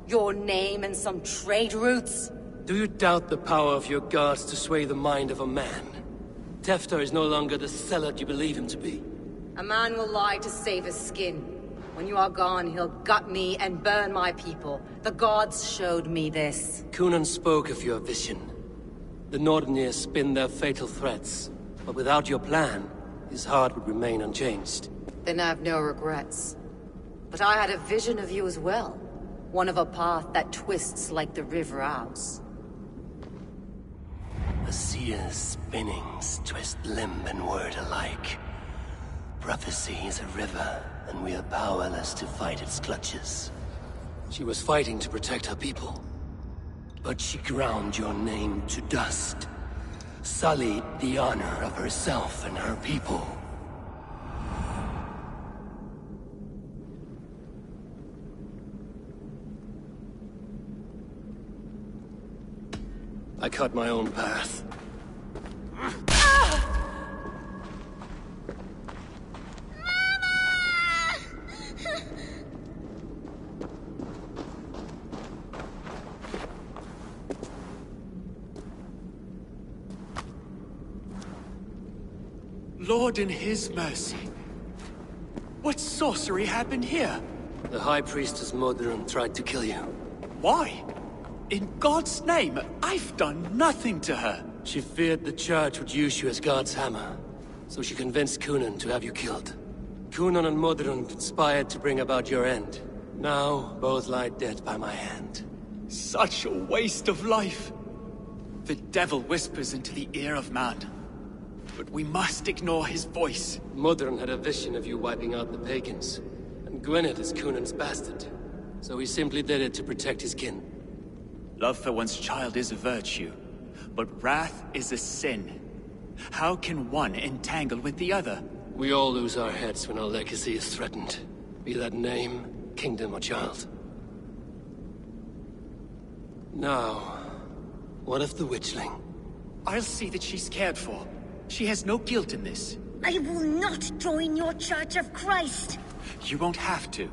Your name and some trade routes? Do you doubt the power of your gods to sway the mind of a man? Tefter is no longer the zealot you believe him to be. A man will lie to save his skin. When you are gone, he'll gut me and burn my people. The gods showed me this. Kunon spoke of your vision. The Nordenir spin their fatal threats, but without your plan, his heart would remain unchanged. Then I have no regrets. But I had a vision of you as well. One of a path that twists like the river Ouse. A seer's spinnings twist limb and word alike. Prophecy is a river, and we are powerless to fight its clutches. She was fighting to protect her people. But she ground your name to dust. Sullied the honor of herself and her people. I cut my own path. Lord in his mercy. What sorcery happened here? The High Priestess Modron tried to kill you. Why? In God's name, I've done nothing to her. She feared the Church would use you as God's hammer, so she convinced Kunon to have you killed. Kunon and Modron conspired to bring about your end. Now, both lie dead by my hand. Such a waste of life. The devil whispers into the ear of man. But we must ignore his voice. Modron had a vision of you wiping out the pagans. And Gwynedd is Cunan's bastard. So he simply did it to protect his kin. Love for one's child is a virtue, but wrath is a sin. How can one entangle with the other? We all lose our heads when our legacy is threatened. Be that name, kingdom, or child. Now, what of the witchling? I'll see that she's cared for. She has no guilt in this. I will not join your Church of Christ. You won't have to.